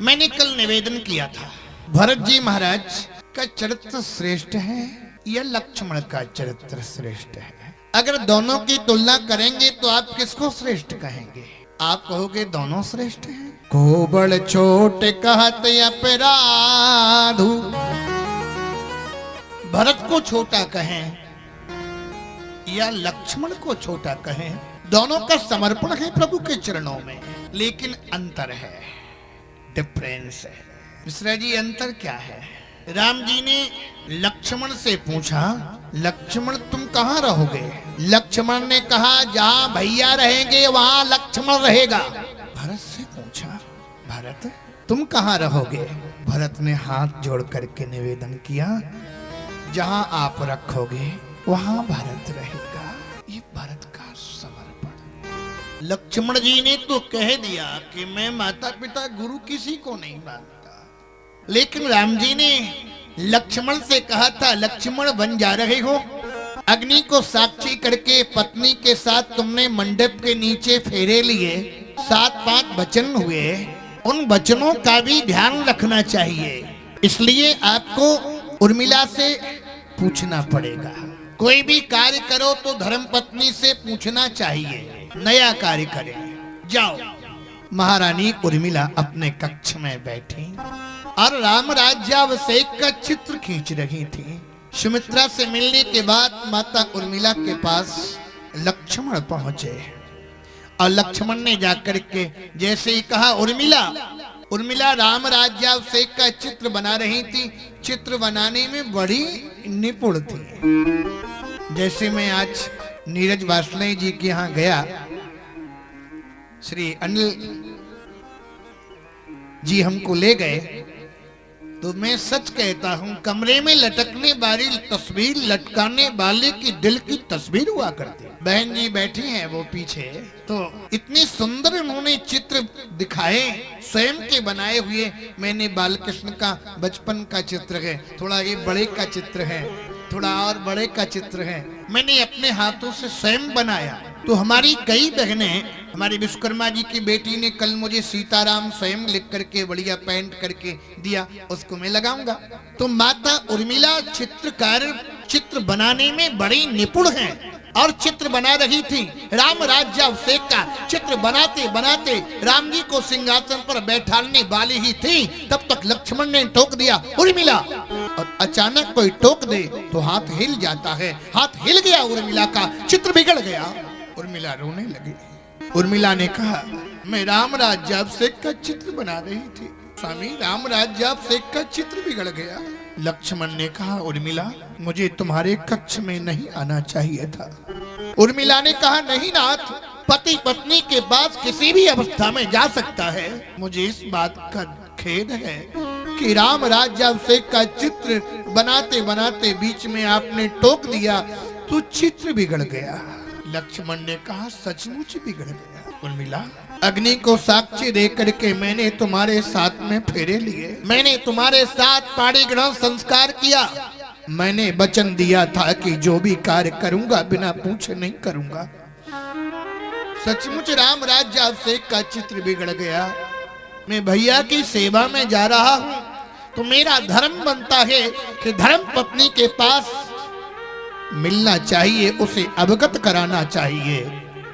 मैंने कल निवेदन किया था, भरत जी महाराज का चरित्र श्रेष्ठ है या लक्ष्मण का चरित्र श्रेष्ठ है। अगर दोनों की तुलना करेंगे तो आप किसको श्रेष्ठ कहेंगे? आप कहोगे दोनों श्रेष्ठ हैं। को बड़ छोट कहत अपराधु, भरत को छोटा कहें या लक्ष्मण को छोटा कहें, दोनों का समर्पण है प्रभु के चरणों में, लेकिन अंतर है, डिफरेंस है। मिश्रा जी अंतर क्या है? राम जी ने लक्ष्मण से पूछा, लक्ष्मण तुम कहाँ रहोगे? लक्ष्मण ने कहा जहाँ भैया रहेंगे वहां लक्ष्मण रहेगा। भरत से पूछा, भरत तुम कहाँ रहोगे? भरत ने हाथ जोड़ करके निवेदन किया, जहाँ आप रखोगे वहां भरत रहेगा। ये भरत का समर्पण। लक्ष्मण जी ने तो कह दिया कि मैं माता पिता गुरु किसी को नहीं मानता, लेकिन राम जी ने लक्ष्मण से कहा था, लक्ष्मण बन जा रहे हो, अग्नि को साक्षी करके पत्नी के साथ तुमने मंडप के नीचे फेरे लिए, 7-5 वचन हुए, उन वचनों का भी ध्यान रखना चाहिए। इसलिए आपको उर्मिला से पूछना पड़ेगा। कोई भी कार्य करो तो धर्म पत्नी से पूछना चाहिए। नया कार्य करें, जाओ। महारानी उर्मिला अपने कक्ष में बैठी और राम राज्याभिषेक का चित्र खींच रही थी। सुमित्रा से मिलने के बाद माता उर्मिला के पास लक्ष्मण पहुंचे और लक्ष्मण ने जाकर के जैसे ही कहा, उर्मिला, उर्मिला राम राज्याभिषेक का चित्र बना रही थी। चित्र बनाने में बड़ी निपुण थी। जैसे मैं आज नीरज वासले जी के यहाँ गया, श्री अनिल जी हमको ले गए, तो मैं सच कहता हूँ कमरे में लटकने वाली तस्वीर लटकाने वाले की दिल की तस्वीर हुआ करती। बहन जी बैठी हैं वो पीछे, तो इतनी सुंदर उन्होंने चित्र दिखाए, स्वयं के बनाए हुए। मैंने बालकृष्ण का बचपन का चित्र है, थोड़ा ये बड़े का चित्र है, थोड़ा और बड़े का चित्र है, मैंने अपने हाथों से स्वयं बनाया। तो हमारी कई बहनें, हमारी विश्वकर्मा जी की बेटी ने कल मुझे सीताराम स्वयं लिख करके बढ़िया पेंट करके दिया, उसको मैं लगाऊंगा। तो माता उर्मिला चित्रकार, चित्र बनाने में बड़ी निपुण हैं और चित्र बना रही थी। राम राज्याभिषेक का चित्र बनाते बनाते राम जी को सिंहासन पर बैठाने वाली ही थी, तब तक लक्ष्मण ने टोक दिया, उर्मिला। और अचानक कोई टोक दे तो हाथ हिल जाता है। हाथ हिल गया उर्मिला का, चित्र बिगड़ गया। उर्मिला रोने लगी। उर्मिला ने कहा, मैं राम राज्याभिषेक का चित्र बना रही थी स्वामी, राम राज्याभिषेक का चित्र बिगड़ गया। लक्ष्मण ने कहा, उर्मिला मुझे तुम्हारे कक्ष में नहीं आना चाहिए था। उर्मिला ने कहा, नहीं नाथ, पति पत्नी के पास किसी भी अवस्था में जा सकता है। मुझे इस बात का खेद है कि राम राज्याभिषेक का चित्र बनाते बनाते बीच में आपने टोक दिया तो चित्र बिगड़ गया। लक्ष्मण ने कहा, सचमुच बिगड़ गया। उर्मिला, अग्नि को साक्षी दे करके मैंने तुम्हारे साथ में फेरे लिए, मैंने तुम्हारे साथ पाणी ग्रहण संस्कार किया, मैंने वचन दिया था कि जो भी कार्य करूंगा बिना पूछे नहीं करूंगा। सचमुच राम राज्याभिषेक का चित्र बिगड़ गया। मैं भैया की सेवा में जा रहा हूं तो मेरा धर्म बनता है कि धर्म पत्नी के पास मिलना चाहिए, उसे अवगत कराना चाहिए।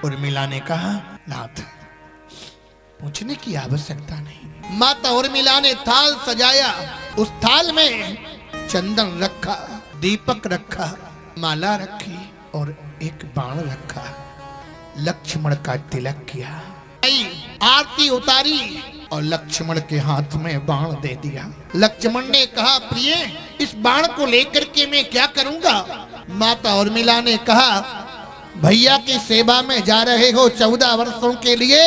उर्मिला ने कहा, नाथ पूछने की आवश्यकता नहीं। माता उर्मिला ने थाल सजाया, उस थाल में चंदन रखा, दीपक रखा, माला रखी और एक बाण रखा। लक्ष्मण का तिलक किया, आरती उतारी और लक्ष्मण के हाथ में बाण दे दिया। लक्ष्मण ने कहा, प्रिय इस बाण को लेकर के मैं क्या करूंगा? माता उर्मिला ने कहा, भैया की सेवा में जा रहे हो 14 वर्षों के लिए,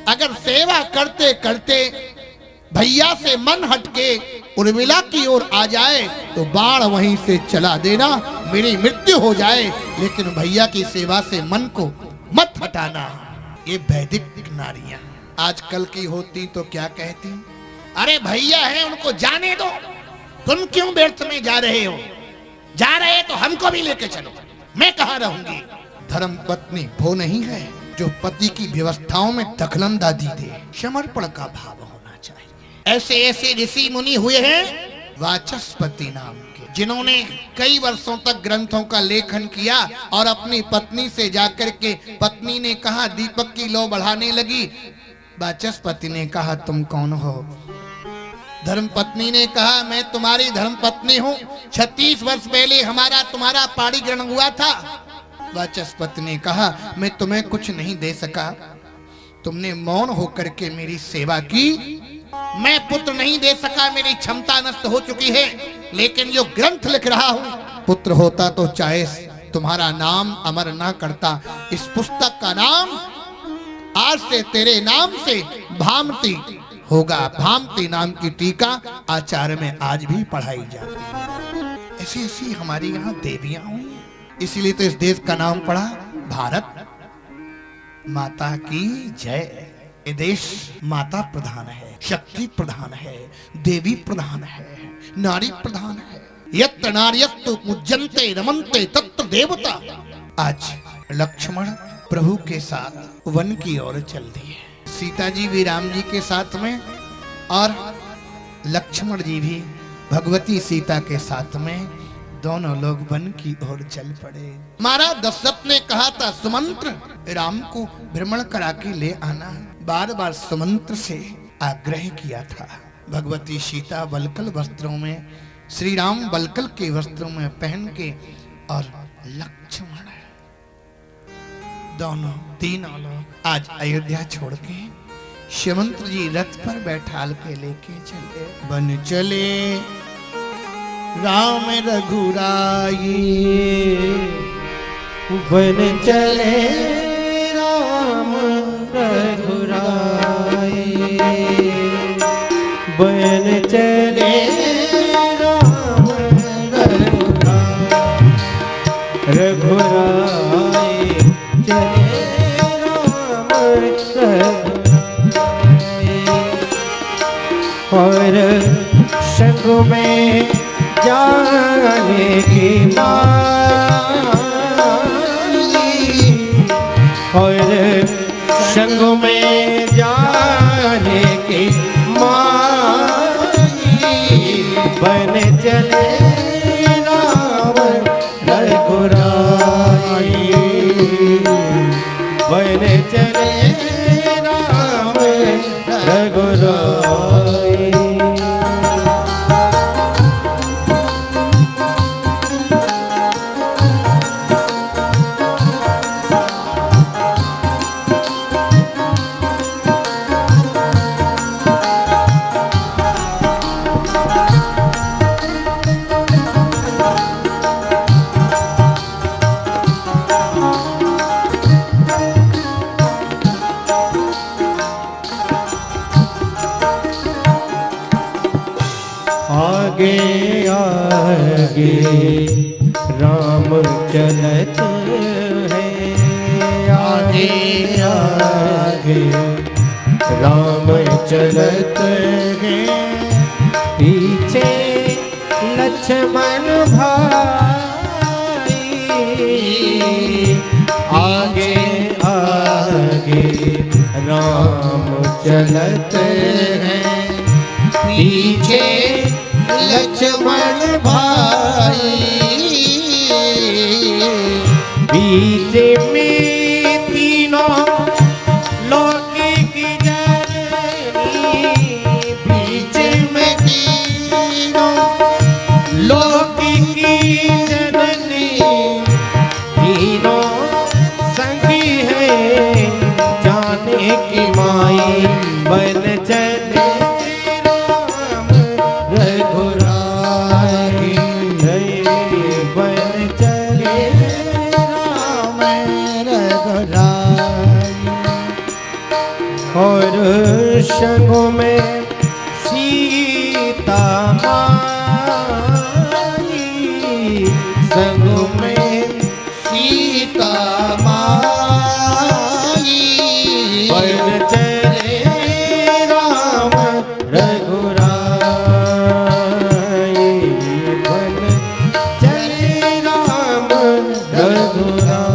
अगर सेवा करते करते भैया से मन हटके उर्मिला की ओर आ जाए तो बाण वहीं से चला देना, मेरी मृत्यु हो जाए, लेकिन भैया की सेवा से मन को मत हटाना। ये वैदिक नारियां आजकल की होती तो क्या कहती, अरे भैया है उनको जाने दो, तुम क्यों व्यर्थ में जा रहे हो? जा रहे तो हमको भी लेके चलो, मैं कहाँ रहूंगी? धर्म पत्नी वो नहीं है जो पति की व्यवस्थाओं में दखलंदाजी दे। समर्पण का भाव होना चाहिए। ऐसे ऐसे ऋषि मुनि हुए हैं वाचस्पति नाम के, जिन्होंने कई वर्षों तक ग्रंथों का लेखन किया और अपनी पत्नी से जाकर के, पत्नी ने कहा दीपक की लौ बढ़ाने लगी, वाचस्पति ने कहा तुम कौन हो? धर्मपत्नी ने कहा मैं तुम्हारी धर्मपत्नी हूँ, 36 वर्ष पहले हमारा तुम्हारा पाणी ग्रहण हुआ था। वाचस्पति ने कहा मैं तुम्हें कुछ नहीं दे सका, तुमने मौन होकर के मेरी सेवा की, मैं पुत्र नहीं दे सका, मेरी क्षमता नष्ट हो चुकी है, लेकिन जो ग्रंथ लिख रहा हूं, पुत्र होता तो चाहे तुम्हारा नाम अमर ना करता। इस पुस्तक का नाम आज से तेरे नाम से भामती होगा। भामती नाम की टीका आचार्य में आज भी पढ़ाई जाती है। ऐसी ऐसी हमारी यहाँ देवियां हुई हैं, इसीलिए तो इस देश का नाम पड़ा भारत माता की जय। ये देश माता प्रधान है, शक्ति प्रधान है, देवी प्रधान है, नारी प्रधान है। यत्र नार्यस्तु पूज्यन्ते रमन्ते तत्र देवता। आज लक्ष्मण प्रभु के साथ वन की ओर चल दिए, सीता जी भी राम जी के साथ में और लक्ष्मण जी भी भगवती सीता के साथ में, दोनों लोग वन की ओर चल पड़े। महाराज दशरथ ने कहा था सुमंत्र राम को भ्रमण करा के ले आना, बार बार सुमंत्र से आग्रह किया था। भगवती सीता वल्कल वस्त्रों में, श्री राम वल्कल के वस्त्रों में पहन के, और लक्ष्मण दोनों तीनों लोग आज अयोध्या छोड़ के सुमंत्र जी रथ पर बैठाल के लेके चले। बन चले राम रघुराई, बन चले राम रघुराई, बन चले राम रघुराई, रघुराई चले राम रघुराई, और संग में जाने की मांगी, और संग में जाने की मांगी, बन चले राम रघुराई, बन चले राम रघुराई। आगे आगे राम चलत है, आगे आगे राम चलत है, पीछे लक्ष्मण भाई, आगे आगे राम चलत है, पीछे लक्ष्मण भाई, बीच में तीनों लोक की जननी, बीच में तीनों लोक की जननी, तीनों संगी है जाने की माई, बन चले और संगों में सीता माई, संगों में सीता माई, बन चले राम रघुराई, बन चले राम रघुराई।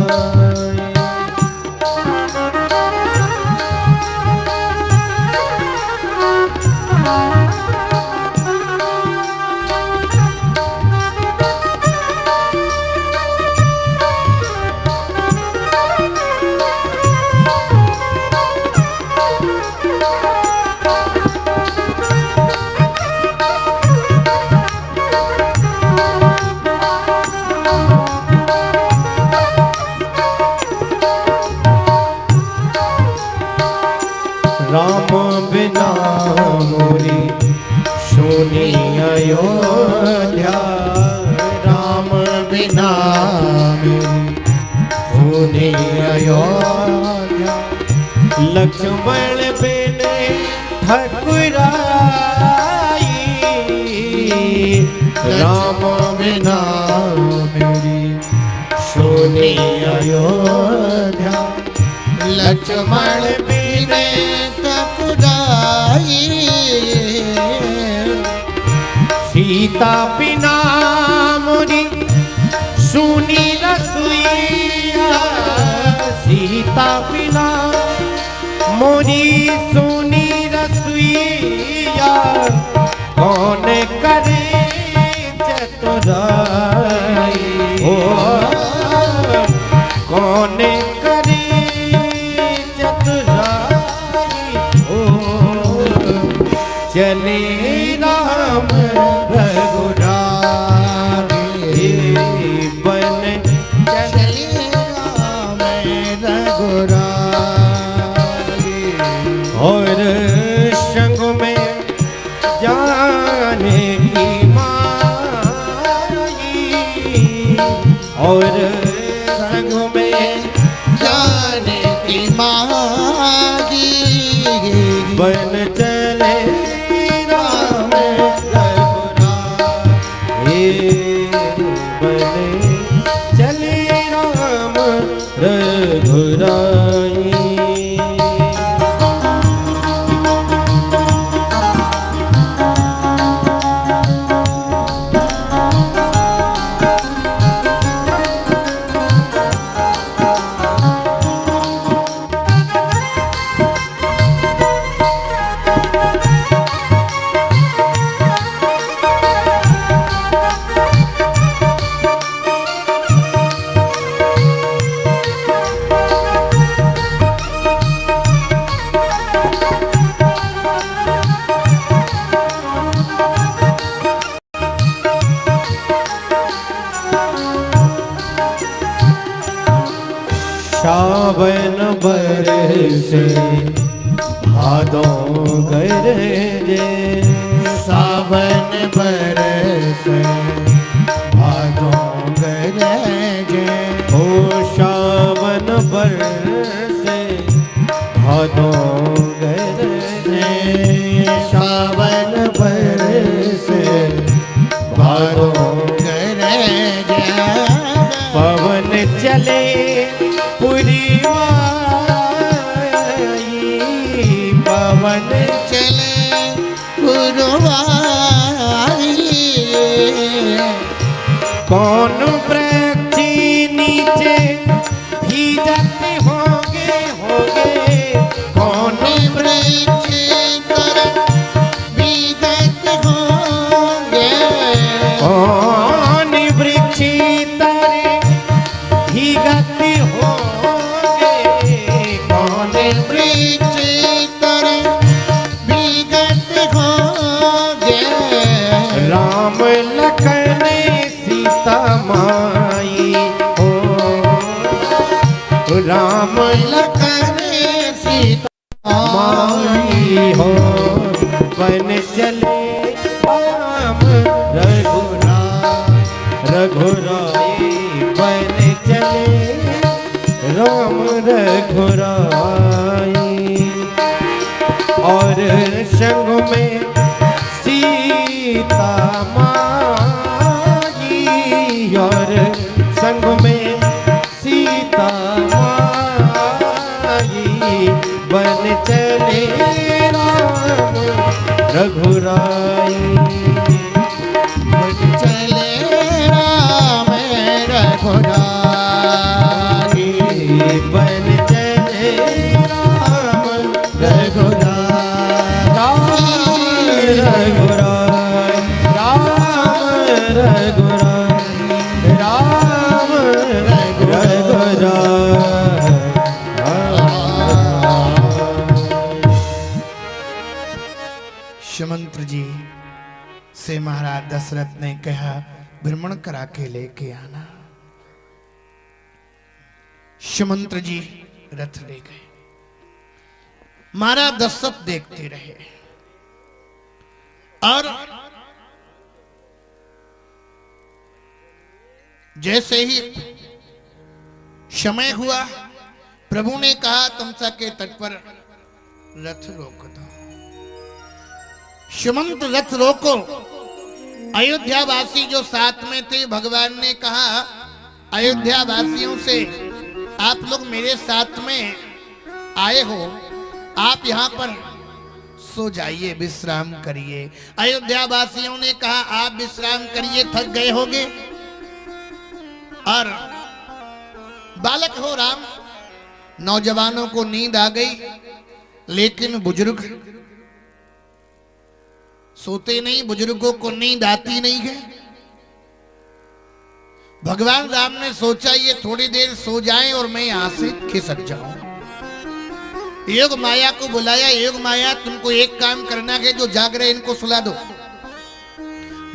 मोरी सुनी अयोध्या राम बिना मेरी सुनी अयोध्या लक्ष्मण बिन ठकुराई राम बिना मेरी सुनी अयोध्या लक्ष्मण बिने ठकुराई सीता बिना मोरी सुनी रसोईया सीता बिना मोरी सुनी रसोईया कौन करे चतुराई ओ कौन करे चतुराई ओ चले राम रघुराई बन चले राम रघुराई और संग में जाने की माई और संग में जाने की मागी बन चले राम रघुराई बन चले राम रघुराई सावन बरसे भादों गरजे सावन बरसे भादों गरजे ओ सावन बरसे भादों गरजे सावन बरसे भादों गरजे पवन चले पुरवाई पवन चले पुरवाई कौन वृक्ष नीचे भीजते होंगे कौन वृक्ष पर बीजत होंगे कौन वृक्ष तरे भीगते होंगे कौन वृक्ष पर बीजत होंगे राम लखन सीता माई हो राम लखन सीता माई हो बन चले राम रघुराई बन चले राम रघुराई और संग में सीता माई और संग में सीता माई बन चले राम रघुराई बन चले राम रघुराई बन चले राम रघुराई रघुराई राम रघुराई राम रघुराई सुमंत्र जी से महाराज दशरथ ने कहा भ्रमण करा के लेके आना। सुमंत्र जी रथ ले गए। महाराज दशरथ देखते रहे। और जैसे ही समय हुआ, प्रभु ने कहा तमसा के तट पर रथ रोक दो। सुमंत रथ रोको। अयोध्या वासी जो साथ में थे, भगवान ने कहा अयोध्या वासियों से, आप लोग मेरे साथ में आए हो, आप यहाँ पर सो जाइए, विश्राम करिए। अयोध्या वासियों ने कहा आप विश्राम करिए, थक गए होंगे। और बालक हो राम, नौजवानों को नींद आ गई, लेकिन बुजुर्ग सोते नहीं, बुजुर्गों को नींद आती नहीं है। भगवान राम ने सोचा ये थोड़ी देर सो जाएं और मैं यहां से खिसक जाऊं। योग माया को बुलाया, योग माया तुमको एक काम करना है, जो जाग रहे इनको सुला दो।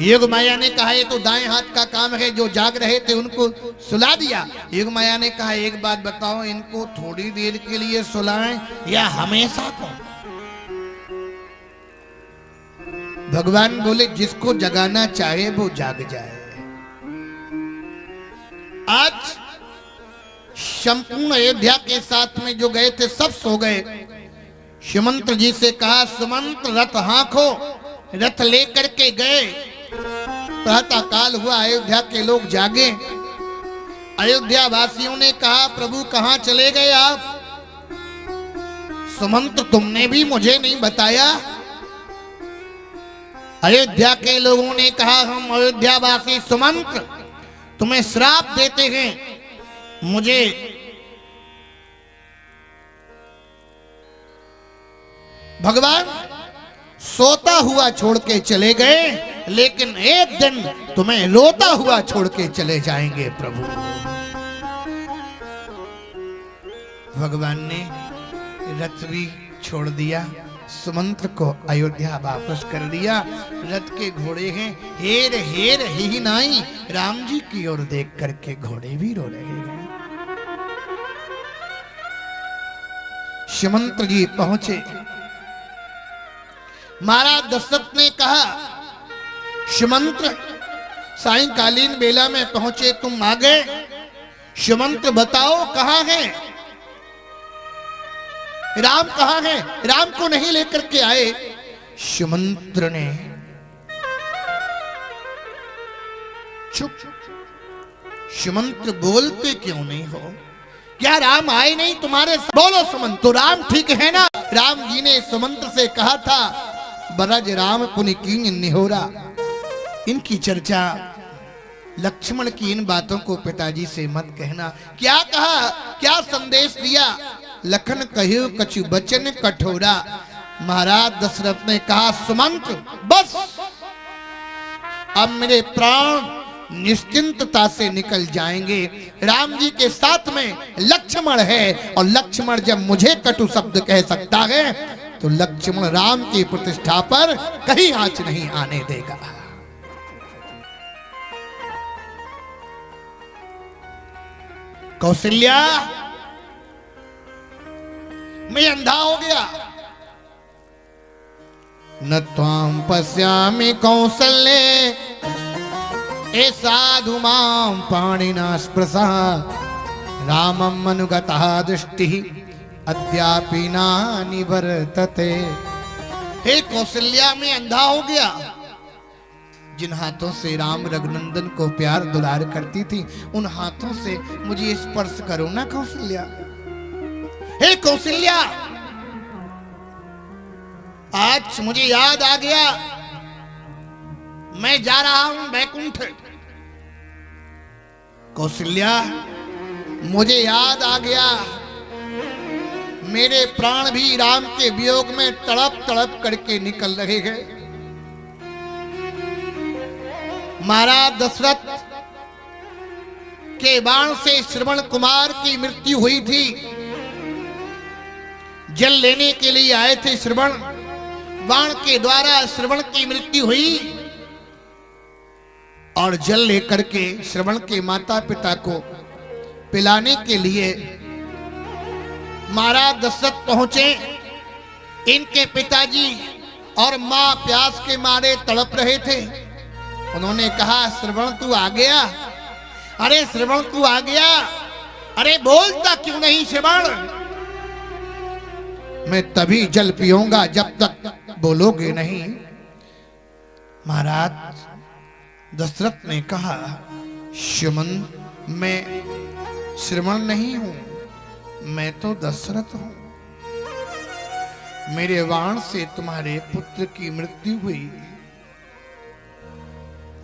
योग माया ने कहा ये तो दाएं हाथ का काम है, जो जाग रहे थे उनको सुला दिया। योग माया ने कहा एक बात बताओ, इनको थोड़ी देर के लिए सुलाएं या हमेशा को? भगवान बोले जिसको जगाना चाहे वो जाग जाए। आज संपूर्ण अयोध्या के साथ में जो गए थे सब सो गए। सुमंत जी से कहा सुमंत रथ हाँको। रथ लेकर के गए। प्रातः काल हुआ, अयोध्या के लोग जागे। अयोध्या वासियों ने कहा प्रभु कहां चले गए आप? सुमंत तुमने भी मुझे नहीं बताया। अयोध्या के लोगों ने कहा हम अयोध्या वासी सुमंत तुम्हें श्राप देते हैं, मुझे भगवान सोता हुआ छोड़ के चले गए, लेकिन एक दिन तुम्हें रोता हुआ छोड़ के चले जाएंगे प्रभु। भगवान ने रथ भी छोड़ दिया, सुमंत्र को अयोध्या वापस कर दिया। रथ के घोड़े हैं हेर हेर ही नाई, राम जी की ओर देख करके घोड़े भी रो रहे हैं। सुमंत्र जी पहुंचे। महाराज दशरथ ने कहा सुमंत्र सायंकालीन बेला में पहुंचे, तुम आ गए। सुमंत्र बताओ कहां है राम? कहां है? राम को नहीं लेकर के आए। सुमंत्र ने चुप। सुमंत्र बोलते क्यों नहीं हो? क्या राम आए नहीं तुम्हारे साथ? बोलो सुमंत्र, तो राम ठीक है ना? राम जी ने सुमंत्र से कहा था बरज राम पुनि कीन निहोरा। इनकी चर्चा, लक्ष्मण की इन बातों को पिताजी से मत कहना। क्या कहा, क्या संदेश दिया? लखन कहियो कछु बचन कठोरा। महाराज दशरथ ने कहा सुमंत्र बस अब मेरे प्राण निश्चिंतता से निकल जाएंगे। राम जी के साथ में लक्ष्मण है, और लक्ष्मण जब मुझे कटु शब्द कह सकता है तो लक्ष्मण राम की प्रतिष्ठा पर कहीं आंच नहीं आने देगा। कौशल्या मैं अंधा हो गया। न त्वां पश्यामि कौसल्ये ए साधु मां पाणिना स्पृशा। रामं अनुगतः दृष्टिः अद्यापि न निवर्तते। हे कौशल्या मैं अंधा हो गया। जिन हाथों से राम रघुनंदन को प्यार दुलार करती थी उन हाथों से मुझे स्पर्श करो ना कौशल्या। हे कौशल्या आज मुझे याद आ गया, मैं जा रहा हूं बैकुंठ। कौशल्या मुझे याद आ गया, मेरे प्राण भी राम के वियोग में तड़प तड़प करके निकल रहे हैं। महाराज दशरथ के बाण से श्रवण कुमार की मृत्यु हुई थी। जल लेने के लिए आए थे श्रवण, बाण के द्वारा श्रवण की मृत्यु हुई, और जल लेकर के श्रवण के माता पिता को पिलाने के लिए महाराज दशरथ पहुंचे। इनके पिताजी और मां प्यास के मारे तड़प रहे थे। उन्होंने कहा, श्रवण तू आ गया? अरे श्रवण तू आ गया? अरे बोलता क्यों नहीं श्रवण? मैं तभी जल पीऊंगा जब तक बोलोगे नहीं। महाराज दशरथ ने कहा, सुमन मैं श्रवण नहीं हूं, मैं तो दशरथ हूं। मेरे वाण से तुम्हारे पुत्र की मृत्यु हुई।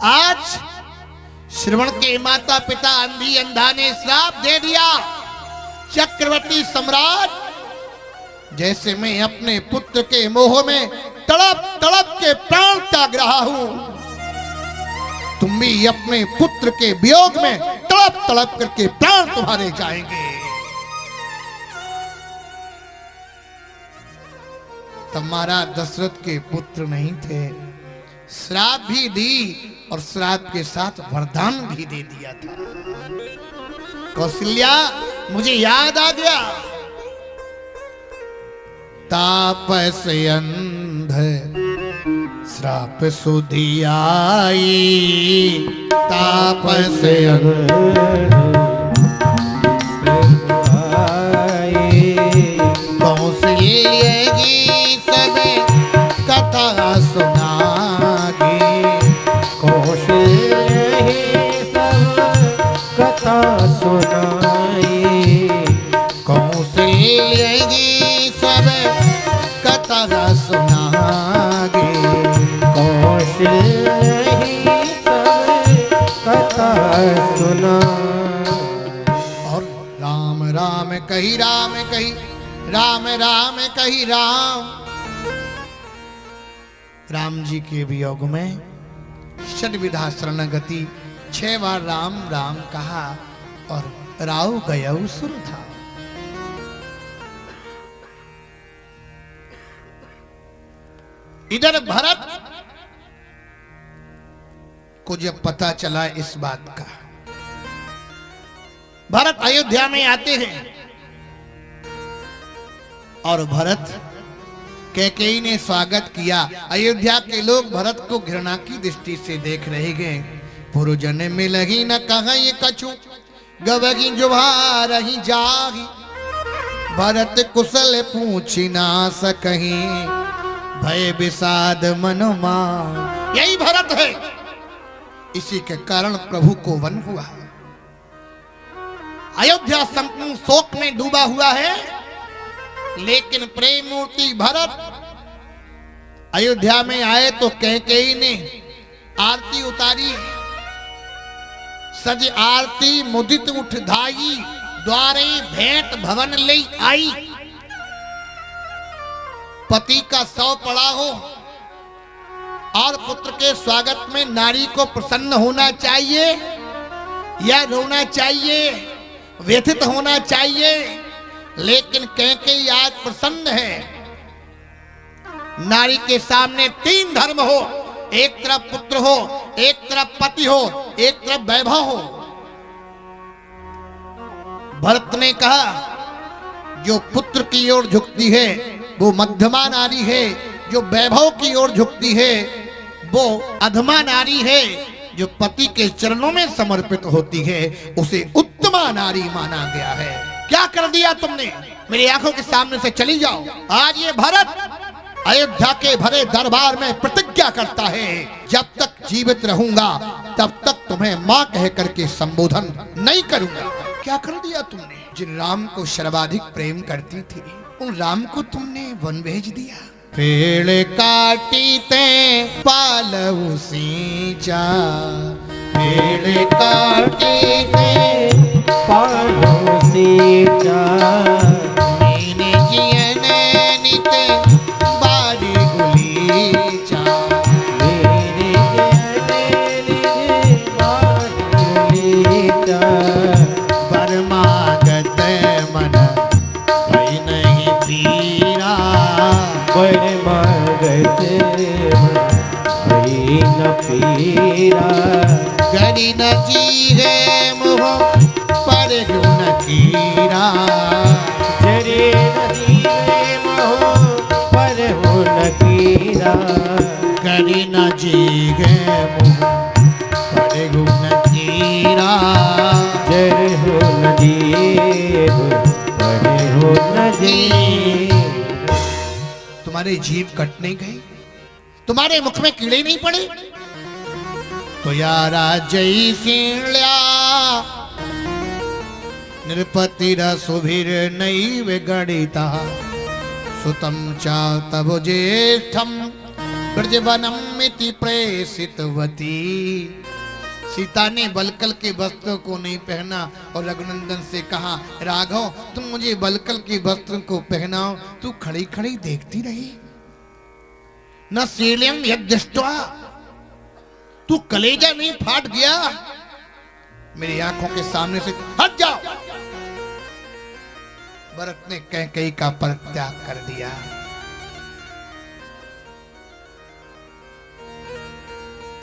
आज श्रवण के माता पिता अंधी अंधा ने श्राप दे दिया। चक्रवर्ती सम्राट, जैसे मैं अपने पुत्र के मोह में तड़प तड़प के प्राण त्याग रहा हूं, तुम भी अपने पुत्र के वियोग में तड़प तड़प करके प्राण तुम्हारे जाएंगे। तब महाराज दशरथ के पुत्र नहीं थे, श्राप भी दी और श्राप के साथ वरदान भी दे दिया था। कौशल्या, मुझे याद आ गया, तापस अंध श्राप सुधि आई, तापस कौशल्य की सब कथा सुनागी, कौशल्य ही सब कथा सुनाई, कौशल्य की सब कथा सुनागी, कौशल्य ही सब कथा सुना। और राम राम कही राम कही, राम राम कही राम। राम जी के वियोग में षड्विधा शरणगति 6 बार राम राम कहा और राव गयऊ सुरधा। इधर भरत को जब पता चला इस बात का, भरत अयोध्या में आते हैं और भरत कैकेयी ने स्वागत किया। अयोध्या के लोग भरत को घृणा की दृष्टि से देख रहे गए। पुरुजन में लगी न कहीं कछु, गवगी जुभा रही जागी, भरत कुशल पूछी ना सकहीं, भय विषाद मनमा। यही भरत है, इसी के कारण प्रभु को वन हुआ। अयोध्या संपूर्ण शोक में डूबा हुआ है, लेकिन प्रेम मूर्ति भरत अयोध्या में आए तो कैकेयी ने आरती उतारी। सज आरती मुदित उठ धाई, द्वारे भेंट भवन ले आई। पति का शव पड़ा हो और पुत्र के स्वागत में नारी को प्रसन्न होना चाहिए या रोना चाहिए, व्यथित होना चाहिए, लेकिन कैकेयी आज प्रसन्न है। नारी के सामने 3 धर्म हो, एक तरफ पुत्र हो, एक तरफ पति हो, एक तरफ वैभव हो। भरत ने कहा, जो पुत्र की ओर झुकती है वो मध्यमा नारी है, जो वैभव की ओर झुकती है वो अधमा नारी है, जो पति के चरणों में समर्पित होती है उसे उत्तमा नारी माना गया है। क्या कर दिया तुमने? मेरी आंखों के सामने से चली जाओ। आज ये भरत अयोध्या के भरे दरबार में प्रतिज्ञा करता है, जब तक जीवित रहूंगा तब तक तुम्हें मां कह करके संबोधन नहीं करूंगा। क्या कर दिया तुमने? जिन राम को सर्वाधिक प्रेम करती थी उन राम को तुमने वन भेज दिया। पेड़ काटी ते पालऊ सींचा, पेड़ काटी ते पालऊ सींचा, मीने जियन नित बाड़ी गुलीचा, मेरे जियन बाड़ी गुलीचा, परमागत मन भई नहीं पीरा, परमागत भई न पीरा, गरी न जीवे मोह पर गुण कीरा, जरे नदी मोह पर हो न कीरा, नरी न जीगे मुँह बड़े गुण जीरा। जय हो नजीब बड़े हो नजीब। तुम्हारे जीभ कट नहीं गई, तुम्हारे मुख में कीड़े नहीं पड़े, तो यारा जय सील्या नृपति रसुभिर नई विगणिता। सुतम चा तब ज्येष्ठम ब्रजवनम इति प्रेषितवती। सीता ने बलकल के वस्त्र को नहीं पहना और रघुनंदन से कहा, राघव तुम मुझे बलकल के वस्त्र को पहनाओ। तू खड़ी खड़ी देखती रही। न शील्यम यद्दृष्ट्वा, तू कलेजा नहीं फाट गया? मेरी आंखों के सामने से हट जाओ। भरत ने कैकेयी का परित्याग कर दिया।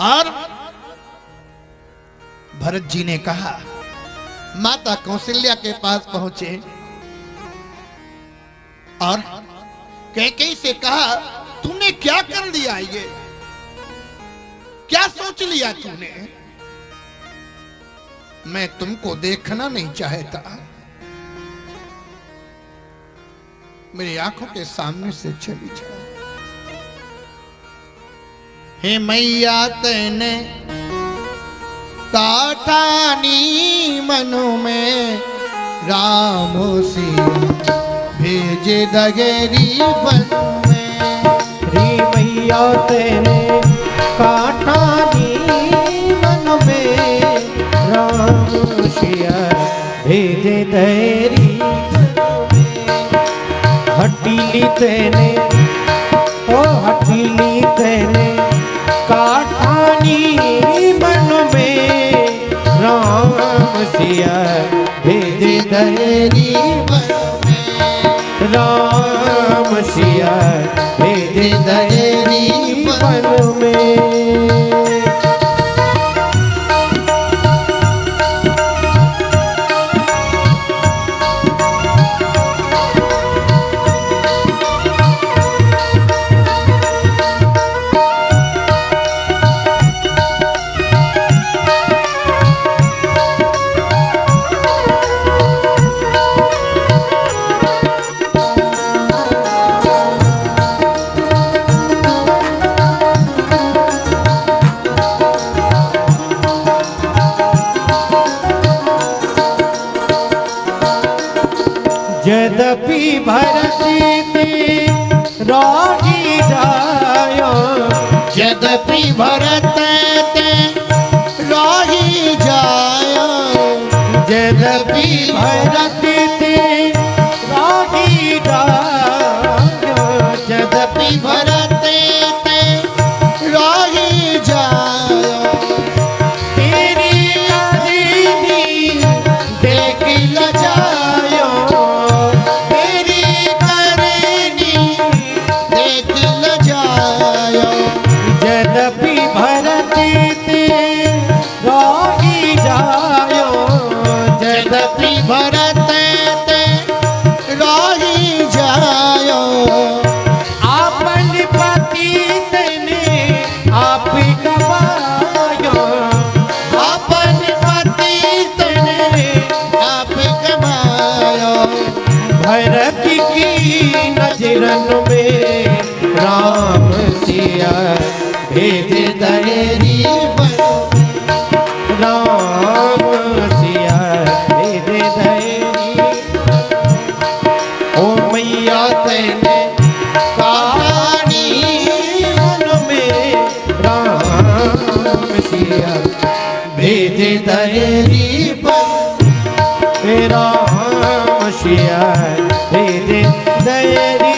और भरत जी ने कहा, माता कौशल्या के पास पहुंचे और कैकेयी से कहा, तूने क्या कर लिया? ये क्या सोच लिया तूने? मैं तुमको देखना नहीं चाहता। मेरी आंखों के सामने से चली जाओ। हे मैया तेने काटानी मनु में राम सिया भेजे दगेरी बन में। री मैया तेने काटानी मन में राम सिया भेजे दगेरी। हटीली तेने ओ हटीली तेने काठानी मन में राम सिया भेज दयरी राम सिया भेज दयरी मन में। यद्यपि भरत रागी जायो। यद्यपि भरत राही जायो। यद्यपि भरत रागी जायो। यद्यपि भरत राही जायो। तेरी करीनी देख लजायो। तेरी करीनी देख लजायो। यद्यपि भरत रागी जायो। यद्यपि भरत राही जायो। आपन पति तने आप गवायो। अपन पति तने आप कमायो। भरत की नजरन में राम सिया भेज दयरी राम सिया भेज दयरी। ओ मैया तेने कहानी मन में राम सिया भेज दयरी राम सिया भेज दयरी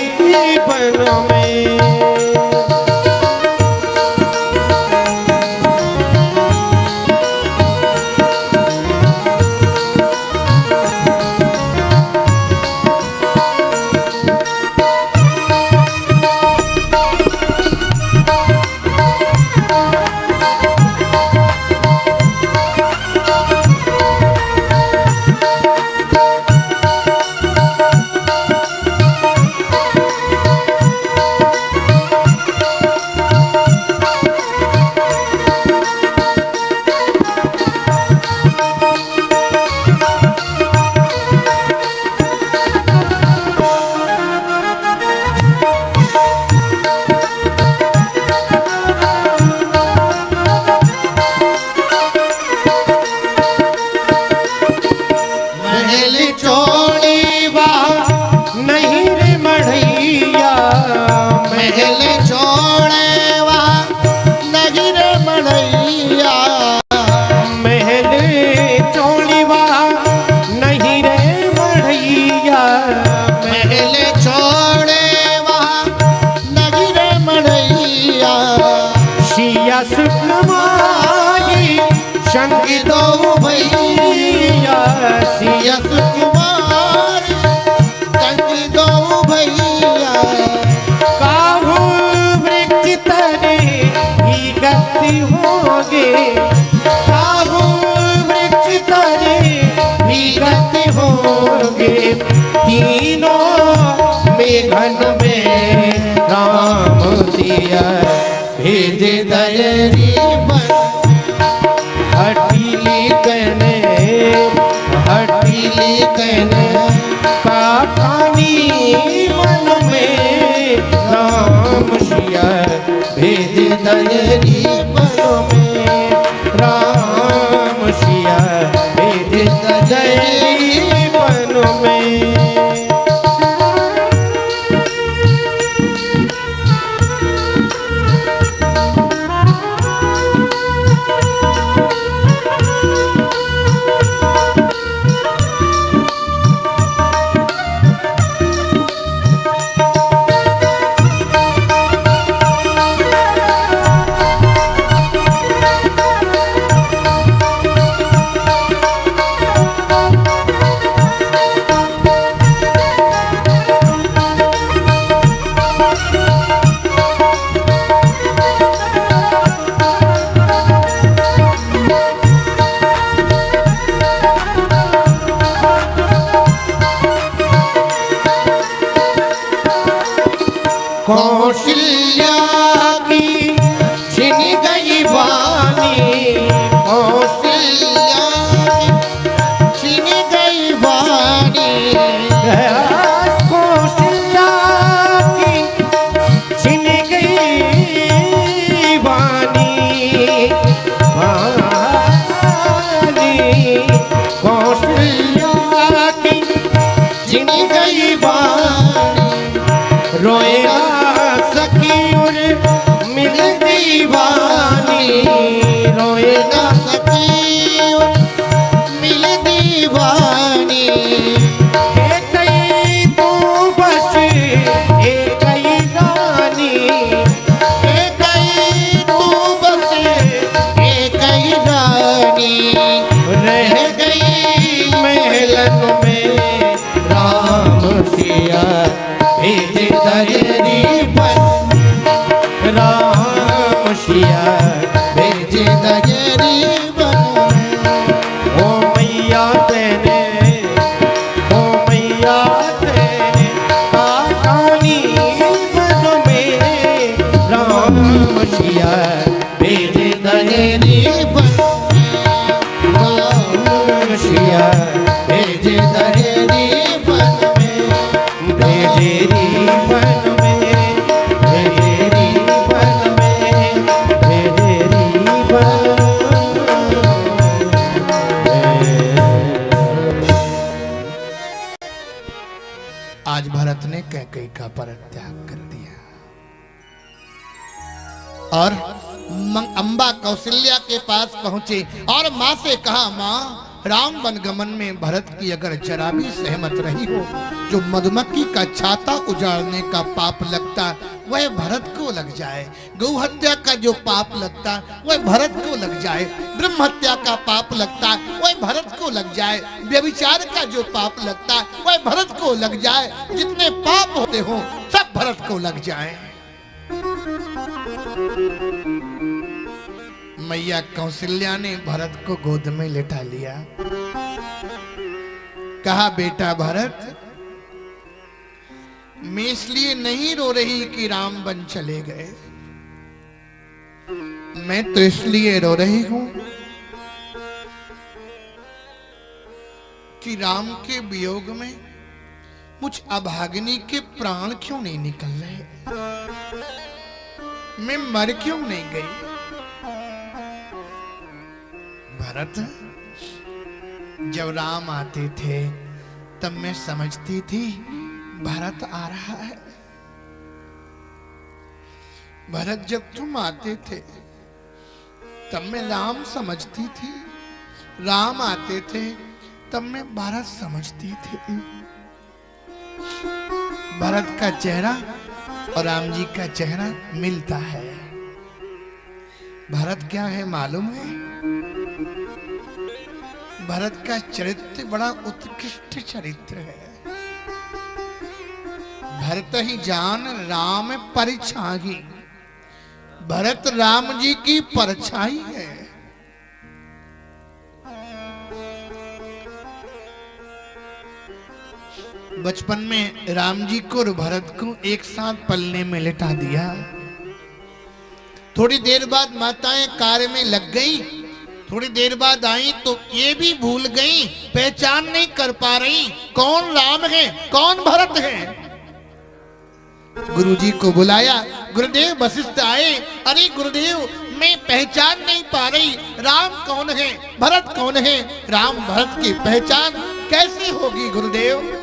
बन में। सुकुमारी संग दो भैया सिया सुकुमार संग दो भैया काहू वृक्ष तने ही गति होगे काहू वृक्ष तने ही गति होगे तीनों मेघन में राम सिया भेज दयरी बन हटीली कहने काटानी मन में राम सिया भेज दयरी बन में राम सिया भेज दयरी बन में। कौशल्या की छिन गई वाणी कौशल्या छिन गई वाणी कौशल्या की छिन गई वाणी कौशल्या की छिन गई वाणी रोएगा सखी और मिल दीवानी रोएगा सखी मिल दीवानी एक ही तू बस एक ही रानी एक ही तू बस एक ही रानी रह गई महलन में राम सिया भेज दयरी बन राम सिया भेज दयरी बन ओ मैया तेने काटानी बन में राम सिया भेज दयरी बन राम सिया भेज दयरी बन भेजेरी बन में भेजेरी बन में भेजेरी बन आज भरत ने कैकेयी का परित्याग कर दिया और अम्बा कौशल्या के पास पहुंचे और माँ से कहा, माँ राम वनगमन में भरत की अगर जरा भी सहमत रही हो, जो मधुमक्खी का छाता उजाड़ने का पाप लगता वह भरत को लग जाए, गौ हत्या का जो पाप लगता वह भरत को लग जाए, ब्रह्म हत्या का पाप लगता वह भरत को लग जाए, व्यभिचार का जो पाप लगता वह भरत को लग जाए, जितने पाप होते हो सब भरत को लग जाए। मैया कौशल्या ने भरत को गोद में लेटा लिया, कहा, बेटा भरत, मैं इसलिए नहीं रो रही कि राम वन चले गए, मैं तो इसलिए रो रही हूं कि राम के वियोग में मुझ अभागिनी के प्राण क्यों नहीं निकल रहे, मैं मर क्यों नहीं गई। भरत, जब राम आते थे तब मैं समझती थी भरत आ रहा है। भरत, जब तुम आते थे तब मैं राम समझती थी, राम आते थे तब मैं भरत समझती थी। भरत का चेहरा और राम जी का चेहरा मिलता है, भरत क्या है मालूम है? भरत का चरित्र बड़ा उत्कृष्ट चरित्र है। भरत ही जान राम परछाई। भरत राम जी की परछाई है। बचपन में राम जी को और भरत को एक साथ पलने में लिटा दिया। थोड़ी देर बाद माताएं कार्य में लग गई। थोड़ी देर बाद आई तो ये भी भूल गई, पहचान नहीं कर पा रही कौन राम है कौन भरत है। गुरुजी को बुलाया, गुरुदेव वशिष्ठ आए। अरे गुरुदेव, मैं पहचान नहीं पा रही, राम कौन है भरत कौन है। राम भरत की पहचान कैसी होगी गुरुदेव?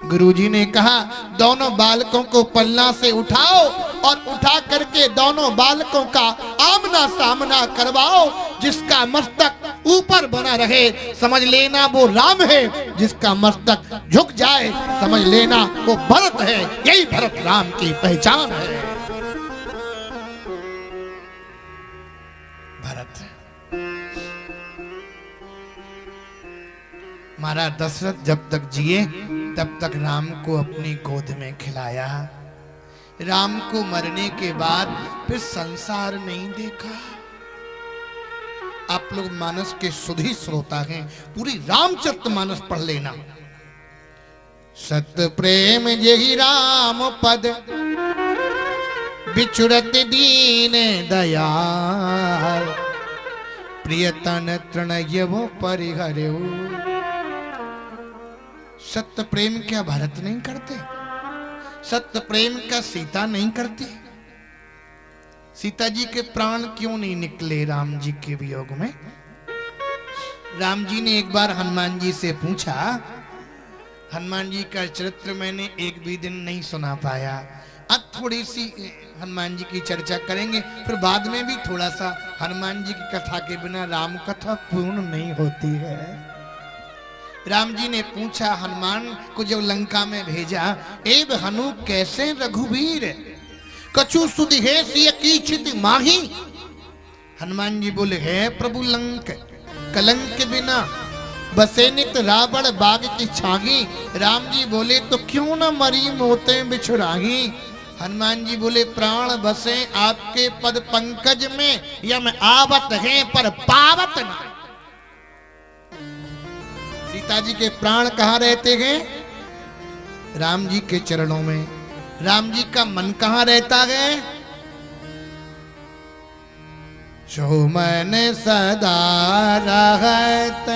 गुरुजी ने कहा, दोनों बालकों को पलना से उठाओ और उठा करके दोनों बालकों का आमना सामना करवाओ। जिसका मस्तक ऊपर बना रहे समझ लेना वो राम है, जिसका मस्तक झुक जाए समझ लेना वो भरत है। यही भरत राम की पहचान है। भरत महाराज दशरथ जब तक जिए तब तक राम को अपनी गोद में खिलाया। राम को मरने के बाद फिर संसार नहीं देखा। आप लोग मानस के सुधी श्रोता हैं, पूरी रामचरितमानस पढ़ लेना। सत प्रेम यही राम पद बिछुड़त दीन दयाल प्रियतन तृणय वो परिहर्यो। सत्य प्रेम क्या भरत नहीं करते? सत्य प्रेम क्या सीता नहीं करती? सीता जी के प्राण क्यों नहीं निकले राम जी के वियोग में? राम जी ने एक बार हनुमान जी से पूछा। हनुमान जी का चरित्र मैंने एक भी दिन नहीं सुना पाया। अब थोड़ी सी हनुमान जी की चर्चा करेंगे, फिर बाद में भी थोड़ा सा। हनुमान जी की कथा के बिना राम कथा पूर्ण नहीं होती है। राम जी ने पूछा, हनुमान को जब लंका में भेजा, एब हनु कैसे रघुवीर कछु सुधि है कीचित माही। हनुमान जी बोले, है प्रभु लंक कलंक बिना बसे नित रावण बाग की छागी। राम जी बोले, तो क्यों न मरी मोते बिछुराही। हनुमान जी बोले, प्राण बसे आपके पद पंकज में, यम आवत है पर पावत न। सीता जी के प्राण कहाँ रहते हैं? राम जी के चरणों में। राम जी का मन कहाँ रहता है? सो मन सदा रहत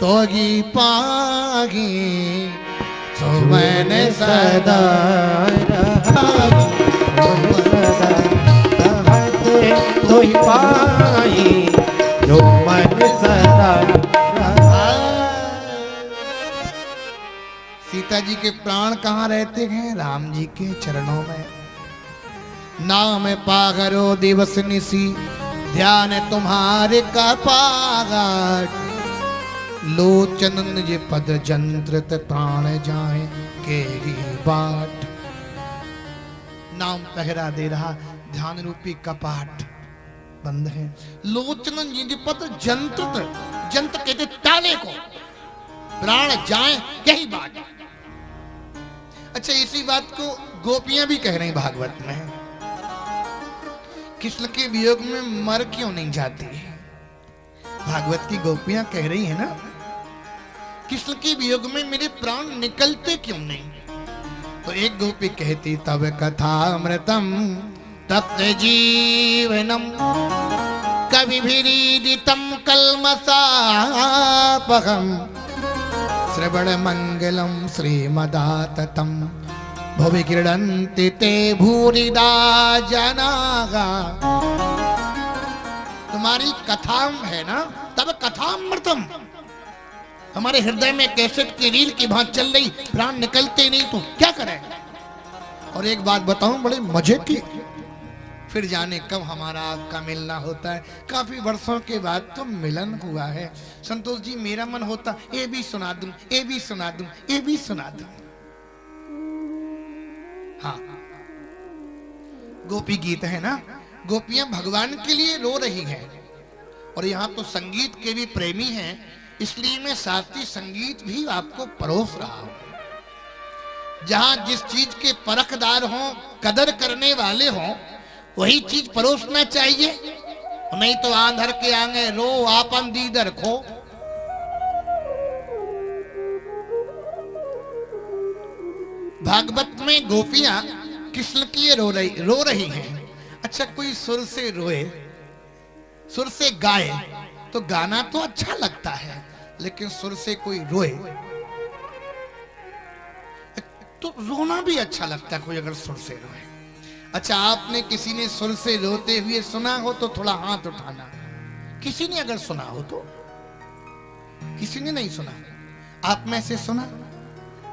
तोगी पागी। सो मन सदा तोही पाई जो मन सदा। सीता जी के प्राण कहाँ रहते हैं? राम जी के चरणों में। नाम पागरो दिवस निसी ध्यान तुम्हारे का पागाट। लोचन निज पद जंत्रित प्राण जाए केरी बाट। नाम पहरा दे रहा, ध्यान रूपी कपाट बंद है। लोचन निज पद जंत्रित, जंत्र कहते ताले को, प्राण जाए यही बात। अच्छा, इसी बात को गोपियां भी कह रही भागवत में। कृष्ण के वियोग में मर क्यों नहीं जाती? भागवत की गोपियां कह रही है ना, कृष्ण के वियोग में मेरे प्राण निकलते क्यों नहीं? तो एक गोपी कहती, तब कथा अमृतम तप्त जीवनम कविभिरीडितम कल्मषापहम श्रवण मंगलम श्रीमदाततम भुवि क्रीडन्ति ते भूरिदा जनागा। तुम्हारी कथा है ना, तब कथामृतम। हमारे हृदय में कैसेट की रील की भांति चल रही, प्राण निकलते नहीं तो क्या करें? और एक बात बताऊं बड़े मजे की, फिर जाने कब हमारा आपका मिलना होता है। काफी वर्षों के बाद तो मिलन हुआ है। संतोष जी, मेरा मन होता ये भी सुना दूं, ये भी सुना दूं, ये भी सुना दूं। हाँ, गोपी गीत है ना, गोपियां भगवान के लिए रो रही हैं। और यहाँ तो संगीत के भी प्रेमी हैं, इसलिए मैं शास्त्रीय संगीत भी आपको परोस रहा हूं। जहां जिस चीज के परखदार हों, कदर करने वाले हों, वही चीज परोसना चाहिए। नहीं तो आंधर के आंगे रो आपन दीदर खो। भागवत में गोपियां कृष्ण के लिए रो रही हैं। अच्छा, कोई सुर से रोए, सुर से गाए तो गाना तो अच्छा लगता है, लेकिन सुर से कोई रोए तो रोना भी अच्छा लगता है, कोई अगर सुर से रोए। अच्छा, आपने किसी ने सुर से रोते हुए सुना हो तो थोड़ा हाथ उठाना। किसी ने अगर सुना हो तो, किसी ने नहीं सुना। आप में से सुना?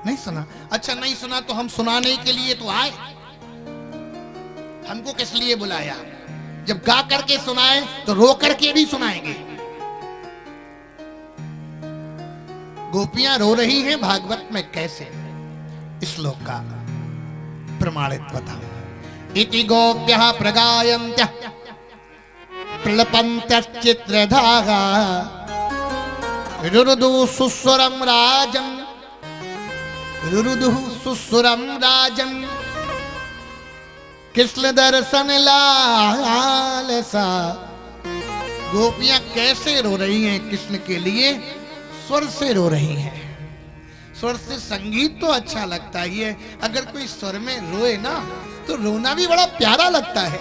नहीं सुना? अच्छा, नहीं सुना तो हम सुनाने के लिए तो आए। हमको किस लिए बुलाया? जब गा करके सुनाए तो रो करके भी सुनाएंगे। गोपियां रो रही हैं भागवत में, कैसे? इस श्लोक का प्रमाणित बताओ। इति गोप्यः प्रगायन्त्यः प्रलपन्त्यश्चित्रधागा रुरुदुः सुस्वरं राजन्, रुरुदुः सुस्वरं राजन् कृष्ण दर्शन लालसा। गोपियां कैसे रो रही हैं कृष्ण के लिए? स्वर से रो रही हैं। स्वर से संगीत तो अच्छा लगता ही है, अगर कोई स्वर में रोए ना तो रोना भी बड़ा प्यारा लगता है।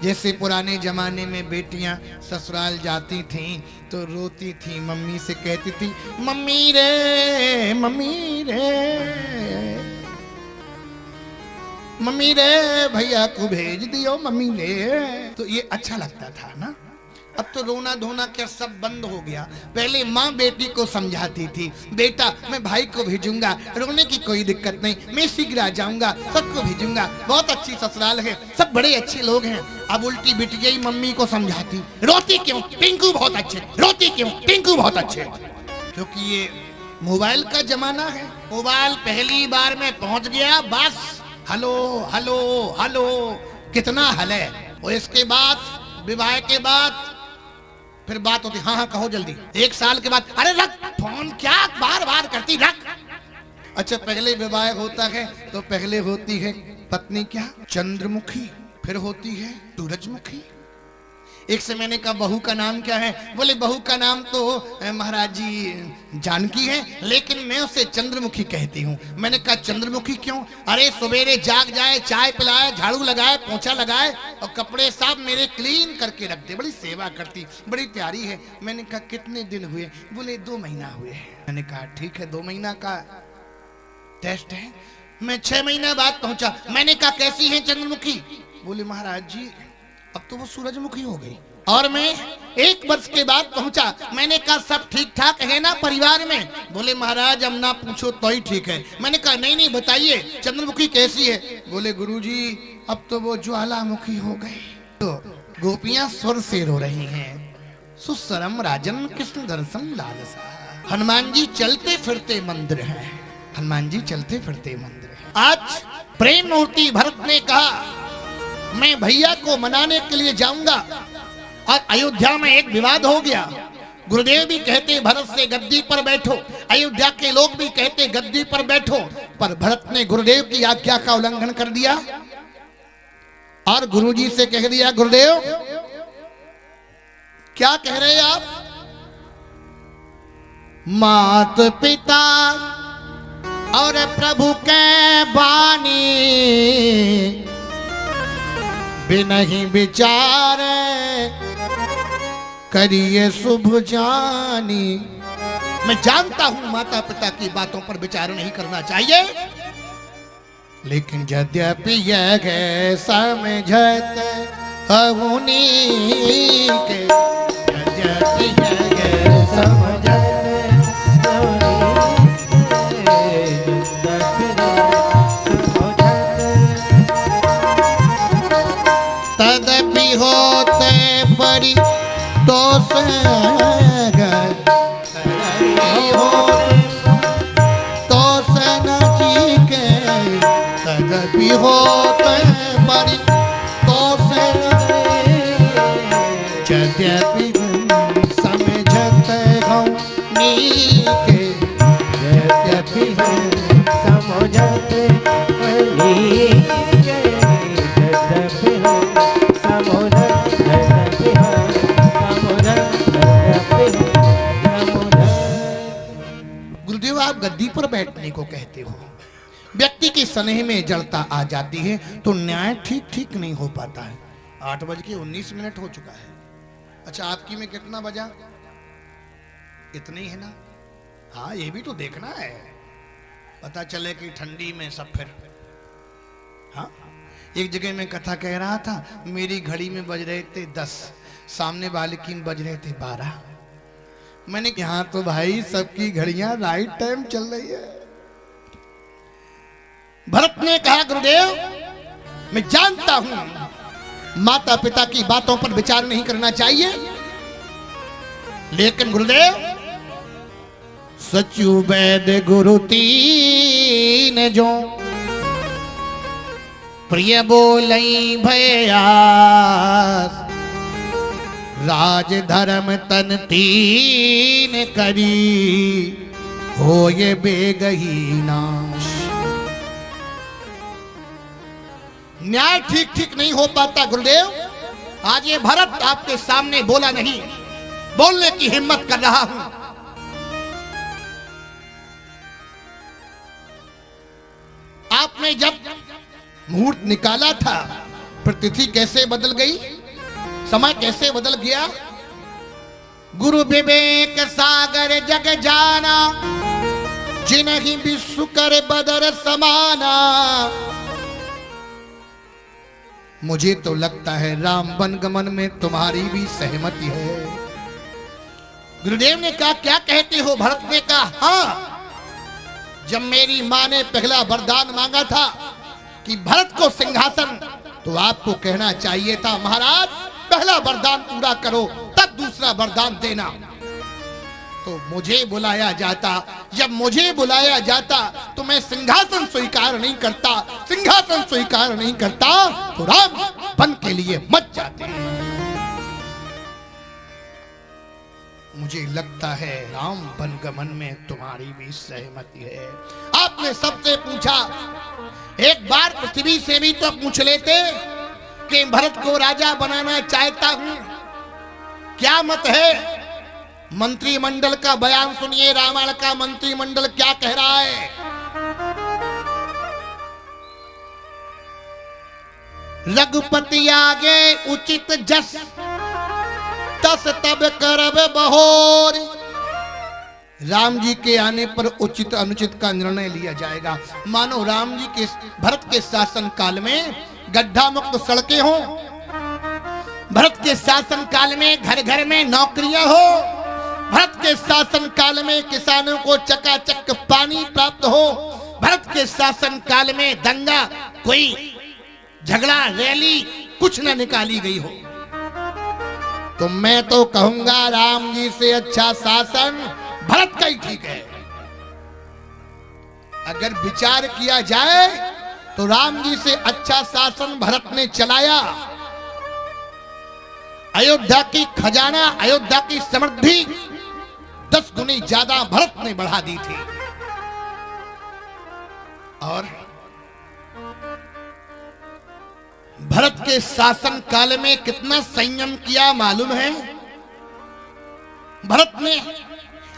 जैसे पुराने जमाने में बेटियां ससुराल जाती थीं तो रोती थी, मम्मी से कहती थी मम्मी रे मम्मी रे मम्मी रे, भैया को भेज दियो मम्मी रे। तो ये अच्छा लगता था ना। अब तो रोना धोना क्या सब बंद हो गया। पहले माँ बेटी को समझाती थी, बेटा मैं भाई को भेजूंगा, रोने की कोई दिक्कत नहीं, मैं शीघ्र आ जाऊंगा, सबको भेजूंगा, बहुत अच्छी ससुराल है, सब बड़े अच्छे लोग हैं। अब उल्टी बिटिया ही मम्मी को समझाती, रोती क्यों? टिंकू बहुत अच्छे, रोती क्यों? टिंकू बहुत अच्छे। क्योंकि ये मोबाइल का जमाना है। मोबाइल पहली बार में पहुंच गया, बस हेलो हेलो हेलो, कितना हले। और इसके बाद विवाह के बाद फिर बात होती, हाँ हाँ कहो जल्दी। 1 साल के बाद अरे रख फोन, क्या बार बार करती, रख। अच्छा, पहले विवाह होता है तो पहले होती है पत्नी क्या? चंद्रमुखी, फिर होती है सूरजमुखी। एक से मैंने कहा बहू का नाम क्या है? बोले बहू का नाम तो महाराज जी जानकी है, लेकिन मैं उसे चंद्रमुखी कहती हूँ। मैंने कहा चंद्रमुखी क्यों? अरे सवेरे जाग जाए, चाय पिलाए, झाड़ू लगाए, पोंछा लगाए और कपड़े साफ मेरे क्लीन करके रख दे, बड़ी सेवा करती, बड़ी प्यारी है। मैंने कहा कितने दिन हुए? बोले 2 महीना हुए। मैंने कहा ठीक है, 2 महीना का टेस्ट है। मैं 6 महीने बाद पहुंचा। मैंने कहा कैसी है चंद्रमुखी? बोले महाराज जी अब तो वो सूरजमुखी हो गई। और मैं 1 वर्ष के बाद पहुंचा। मैंने कहा सब ठीक ठाक है ना परिवार में? बोले महाराज हम ना पूछो तो ही ठीक है। मैंने कहा नहीं नहीं बताइए चंद्रमुखी कैसी है? बोले गुरुजी अब तो वो ज्वालामुखी हो गई। तो गोपियां स्वर से रो रही हैं, सुस्वरम राजन कृष्ण दर्शन लालसा। हनुमान जी चलते फिरते मंदिर हैं, हनुमान जी चलते फिरते मंदिर हैं। आज प्रेम मूर्ति भरत ने कहा मैं भैया को मनाने के लिए जाऊंगा, और अयोध्या में एक विवाद हो गया। गुरुदेव भी कहते भरत से गद्दी पर बैठो, अयोध्या के लोग भी कहते गद्दी पर बैठो, पर भरत ने गुरुदेव की आज्ञा का उल्लंघन कर दिया और गुरुजी से कह दिया गुरुदेव क्या कह रहे हैं आप? मात पिता और प्रभु के बानी बिनहि विचार करिए शुभ जानी। मैं जानता हूं माता पिता की बातों पर विचार नहीं करना चाहिए, लेकिन यद्यपि यह समझत अहुनी के, यद्यपि यह समझत तदपि होते परि तो तो नची के, तदपि होते परि तो यद्यपि समझत हूँ नीके, यद्यपि समझत नीके, यद्यपि समझत, यद्यपि समझत, यद्यपि समझत। गुरुदेव आप गद्दी पर बैठने को कहते हो, व्यक्ति की स्नेह में जड़ता आ जाती है तो न्याय ठीक ठीक नहीं हो पाता है। 8:19 हो चुका है। अच्छा आपकी में कितना बजा? इतने ही है ना? हाँ ये भी तो देखना है, पता चले कि ठंडी में सब फिर। हाँ एक जगह में कथा कह रहा था, मेरी घड़ी में बज रहे थे 10, सामने वाले की में बज रहे थे 12। मैंने कहा तो भाई सबकी घड़ियां राइट टाइम चल रही है। भरत ने कहा गुरुदेव मैं जानता हूं माता पिता की बातों पर विचार नहीं करना चाहिए, लेकिन गुरुदेव सचु वैद गुरु तीन जो प्रिय बोलई भयास, राज धर्म तन तीन करी हो ये बेगही नाश। न्याय ठीक ठीक नहीं हो पाता गुरुदेव। आज ये भरत आपके सामने बोला नहीं, बोलने की हिम्मत कर रहा हूं। आपने जब मुहूर्त निकाला था, प्रतिथि कैसे बदल गई, समय कैसे बदल गया। गुरु विवेक सागर जग जाना, जिन्हीं विश्व कर बदर समाना। मुझे तो लगता है राम वनगमन में तुम्हारी भी सहमति है। गुरुदेव ने कहा क्या कहते हो? भरत ने कहा हाँ, जब मेरी मां ने पहला वरदान मांगा था कि भरत को सिंहासन, तो आपको कहना चाहिए था महाराज पहला वरदान पूरा करो तब दूसरा वरदान देना। तो मुझे बुलाया जाता, जब मुझे बुलाया जाता तो मैं सिंहासन स्वीकार नहीं करता, सिंहासन स्वीकार नहीं करता तो राम वन के लिए मत जाते। मुझे लगता है राम वनगमन में तुम्हारी भी सहमति है। आपने सबसे पूछा, एक बार पृथ्वी से भी तो पूछ लेते कि भरत को राजा बनाना चाहता हूं, क्या मत है। मंत्रिमंडल का बयान सुनिए, रामायण का मंत्रिमंडल क्या कह रहा है। रघुपति आगे उचित जस, तस तब करब बहोर। राम जी के आने पर उचित अनुचित का निर्णय लिया जाएगा। मानो राम जी के भरत के शासन काल में गड्ढा मुक्त सड़कें हो, भरत के शासन काल में घर घर में नौकरियां हो, भरत के शासन काल में किसानों को चकाचक पानी प्राप्त हो, भरत के शासन काल में दंगा, कोई झगड़ा, रैली कुछ न निकाली गई हो। तो मैं तो कहूंगा राम जी से अच्छा शासन भरत का ही ठीक है। अगर विचार किया जाए तो राम जी से अच्छा शासन भरत ने चलाया। अयोध्या की खजाना, अयोध्या की समृद्धि 10 गुनी ज्यादा भरत ने बढ़ा दी थी। और भरत के शासन काल में कितना संयम किया मालूम है। भरत ने,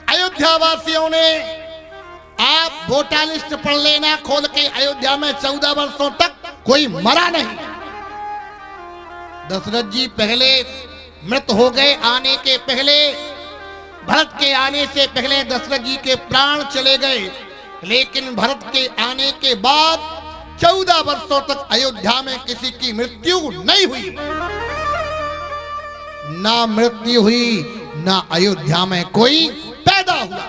अयोध्या वासियों ने, आप वोटा लिस्ट पढ़ लेना खोल के, अयोध्या में 14 वर्षों तक कोई मरा नहीं। दशरथ जी पहले मृत हो गए, आने के पहले, भरत के आने से पहले दशरथ जी के प्राण चले गए। लेकिन भरत के आने के बाद 14 वर्षों तक अयोध्या में किसी की मृत्यु नहीं हुई। ना मृत्यु हुई, ना अयोध्या में कोई पैदा हुआ।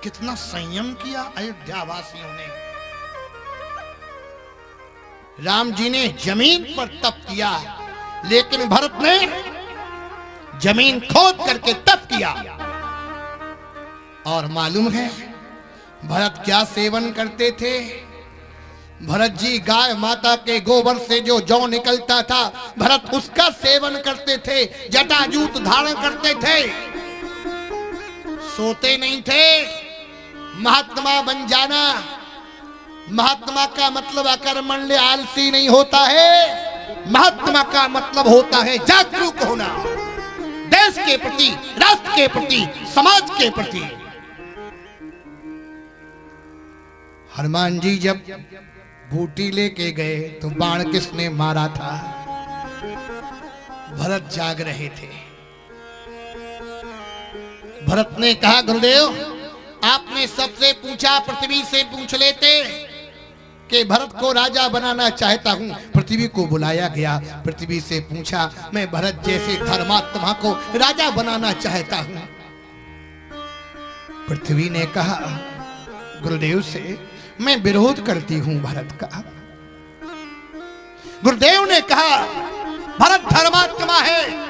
कितना संयम किया अयोध्या वासियों ने। राम जी ने जमीन पर तप किया, लेकिन भरत ने जमीन खोद करके तप किया। और मालूम है भरत क्या सेवन करते थे? भरत जी गाय माता के गोबर से जो जौ निकलता था, भरत उसका सेवन करते थे, जटाजूत धारण करते थे, सोते नहीं थे। महात्मा बन जाना, महात्मा का मतलब अकर्मण्य आलसी नहीं होता है। महात्मा का मतलब होता है जागरूक होना, देश के प्रति, राष्ट्र के प्रति, समाज के प्रति। हनुमान जी जब बूटी लेके गए तो बाण किसने मारा था? भरत जाग रहे थे। भरत ने कहा, गुरुदेव आपने सबसे पूछा, पृथ्वी से पूछ लेते कि भरत को राजा बनाना चाहता हूं। पृथ्वी को बुलाया गया, पृथ्वी से पूछा, मैं भरत जैसे धर्मात्मा को राजा बनाना चाहता हूं। पृथ्वी ने कहा गुरुदेव से, मैं विरोध करती हूं भरत का। गुरुदेव ने कहा, भरत धर्मात्मा है।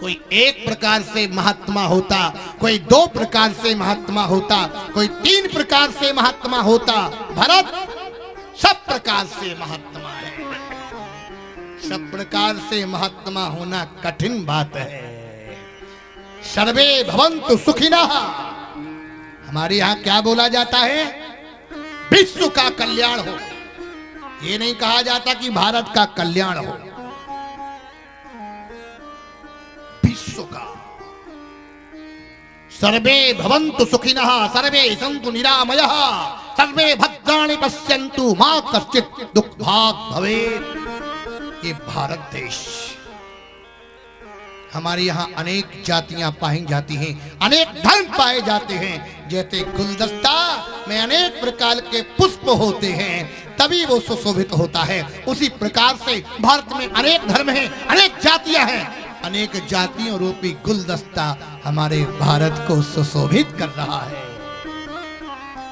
कोई एक प्रकार से महात्मा होता, कोई दो प्रकार से महात्मा होता, कोई तीन प्रकार से महात्मा होता। भरत सब प्रकार से महात्मा है। सब प्रकार से महात्मा होना कठिन बात है। सर्वे भवन्तु सुखिनः। हमारे यहां क्या बोला जाता है? विश्व का कल्याण हो। ये नहीं कहा जाता कि भारत का कल्याण हो, विश्व का। सर्वे भवन्तु सुखिनः, सर्वे सन्तु निरामयः, सर्वे भद्राणि पश्यन्तु मा कश्चित् दुःखभाग् भवेत्। ये भारत देश। हमारे यहाँ अनेक जातियां पाई जाती हैं, अनेक धर्म पाए जाते हैं। जैसे गुलदस्ता में अनेक प्रकार के पुष्प होते हैं, तभी वो सुशोभित होता है। उसी प्रकार से भारत में अनेक धर्म हैं, अनेक जातियां हैं। अनेक जातियों रूपी गुलदस्ता हमारे भारत को सुशोभित कर रहा है।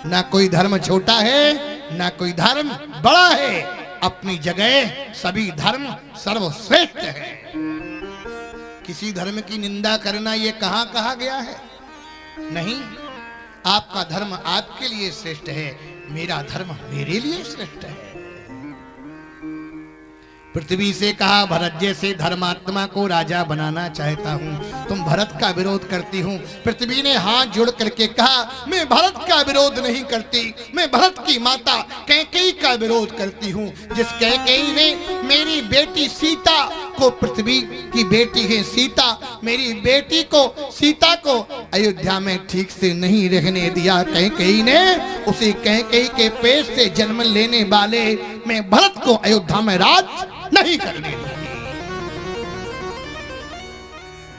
ना कोई धर्म छोटा है, ना कोई धर्म बड़ा है। अपनी जगह सभी धर्म सर्वश्रेष्ठ है। किसी धर्म की निंदा करना ये कहां कहा गया है? नहीं। आपका धर्म आपके लिए श्रेष्ठ है, मेरा धर्म मेरे लिए श्रेष्ठ है। पृथ्वी से कहा, भरत जैसे धर्मात्मा को राजा बनाना चाहता हूं, तुम भरत का विरोध करती हूं। पृथ्वी ने हाथ जोड़ करके कहा, मैं भरत का विरोध नहीं करती, मैं भरत की माता कैकेयी का विरोध करती हूं। जिस कैकेयी ने मेरी बेटी सीता को, पृथ्वी की बेटी है सीता, मेरी बेटी को सीता को अयोध्या में ठीक से नहीं रहने दिया कैकेयी ने, उसी कैकेयी के पेट से जन्म लेने वाले मैं भरत को अयोध्या में राज नहीं करने दूंगी।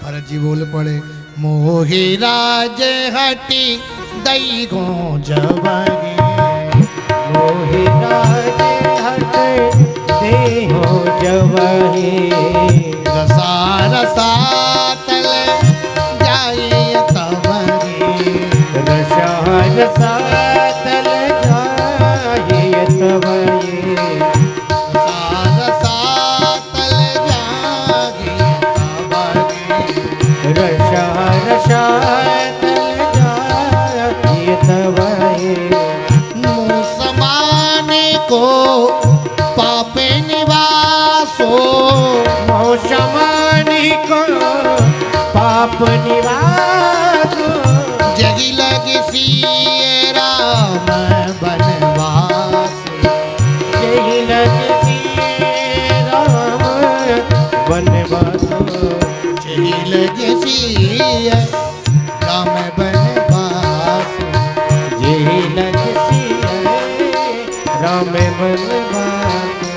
भरत जी बोल पड़े, मोहि राज हटी दई गो जवानी, मोहि राज हट देहो जवानी, रसा रसा तल जाई तवरी, रसा रसा तल जाई तवरी, रसा रसा तल जाई तवरी। मुँह समाने को पापे निवासो, मौसमानी को पाप निवासो, जगी लगी सिए राम बनवास, यही लगती राम बनवासो, जगी लगी सिए राम बनवास, यही लगती राम बनवासो।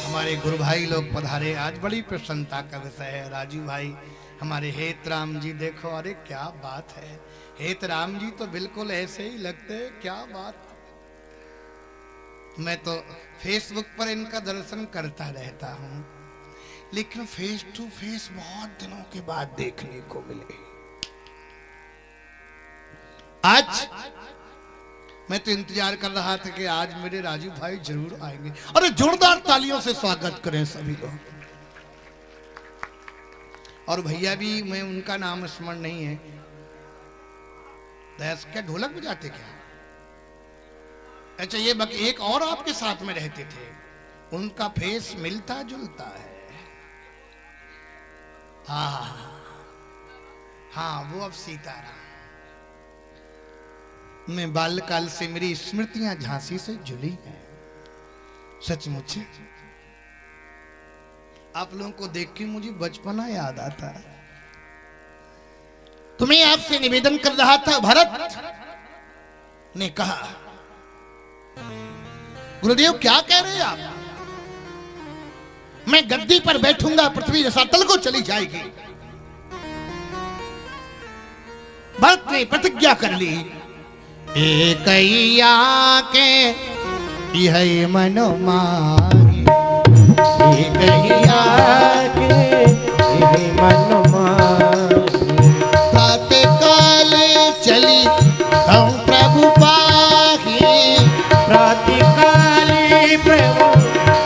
हमारे गुरु भाई लोग पधारे, आज बड़ी प्रसन्नता का विषय है। राजू भाई हमारे हेत राम जी, देखो, अरे क्या बात है। हेत राम जी तो बिल्कुल ऐसे ही लगते हैं, क्या बात। मैं तो फेसबुक पर इनका दर्शन करता रहता हूं, लेकिन फेस टू फेस बहुत दिनों के बाद देखने को मिले। आज मैं तो इंतजार कर रहा था कि आज मेरे राजू भाई जरूर आएंगे। अरे जोरदार तालियों से स्वागत करें सभी लोग। और भैया भी, मैं उनका नाम स्मरण नहीं है, दयास क्या ढोलक बजाते क्या? अच्छा ये बाकी एक और आपके साथ में रहते थे, उनका फेस मिलता जुलता है। हाँ हाँ, वो अब सीताराम। मैं बाल्यकाल से मेरी स्मृतियां झांसी से जुड़ी हैं, सचमुच। आप लोगों को देख के मुझे बचपना याद आता है। तुम्हें आपसे निवेदन कर रहा था, भरत ने कहा, गुरुदेव क्या कह रहे हैं आप? मैं गद्दी पर बैठूंगा, पृथ्वी रसातल को चली जाएगी। भरत ने प्रतिज्ञा कर ली, एकैया के यह मनो मांगे, एकैया के यह मनो मांगे। प्रातः काल चली हम प्रभु पाही, प्रातः काल प्रभु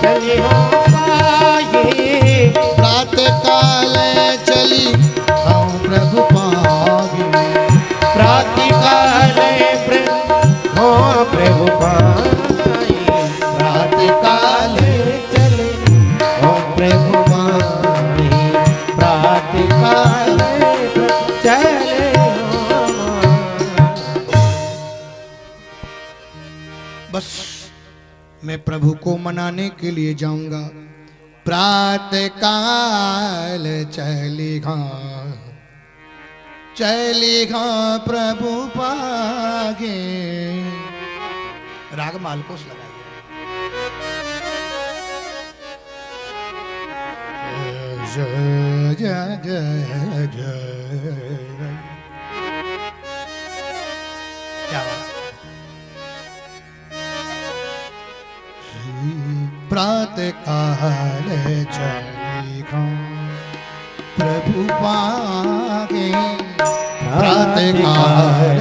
चली हो पाए। प्रातः काल चली हम प्रभु पाही। प्रातः काल प्रभु पाए। प्रातः काल चले हो प्रभु पाए। प्रातः काल चले हो। बस मैं प्रभु को मनाने के लिए जाऊंगा। प्रातः काल चलेगा चलेगा प्रभु पागे। राग मालकोस लगाइए। जय जय जय जय। क्या बात। प्रातः काल चलेगा प्रभु पागे। प्रातः काल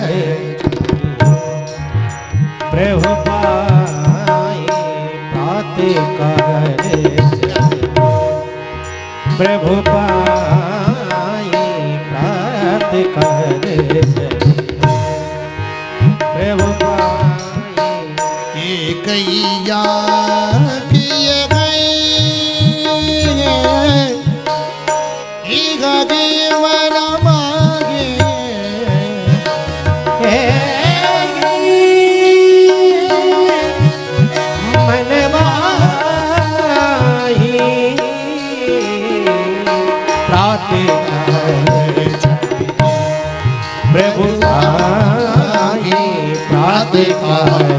प्रभु पाए। प्रातः काल प्रभु पाए। प्रातः काल प्रभु पाए। एकैया किए गए जीवन मांगे। मन माही प्रातः प्रभु पाए। प्रातः काल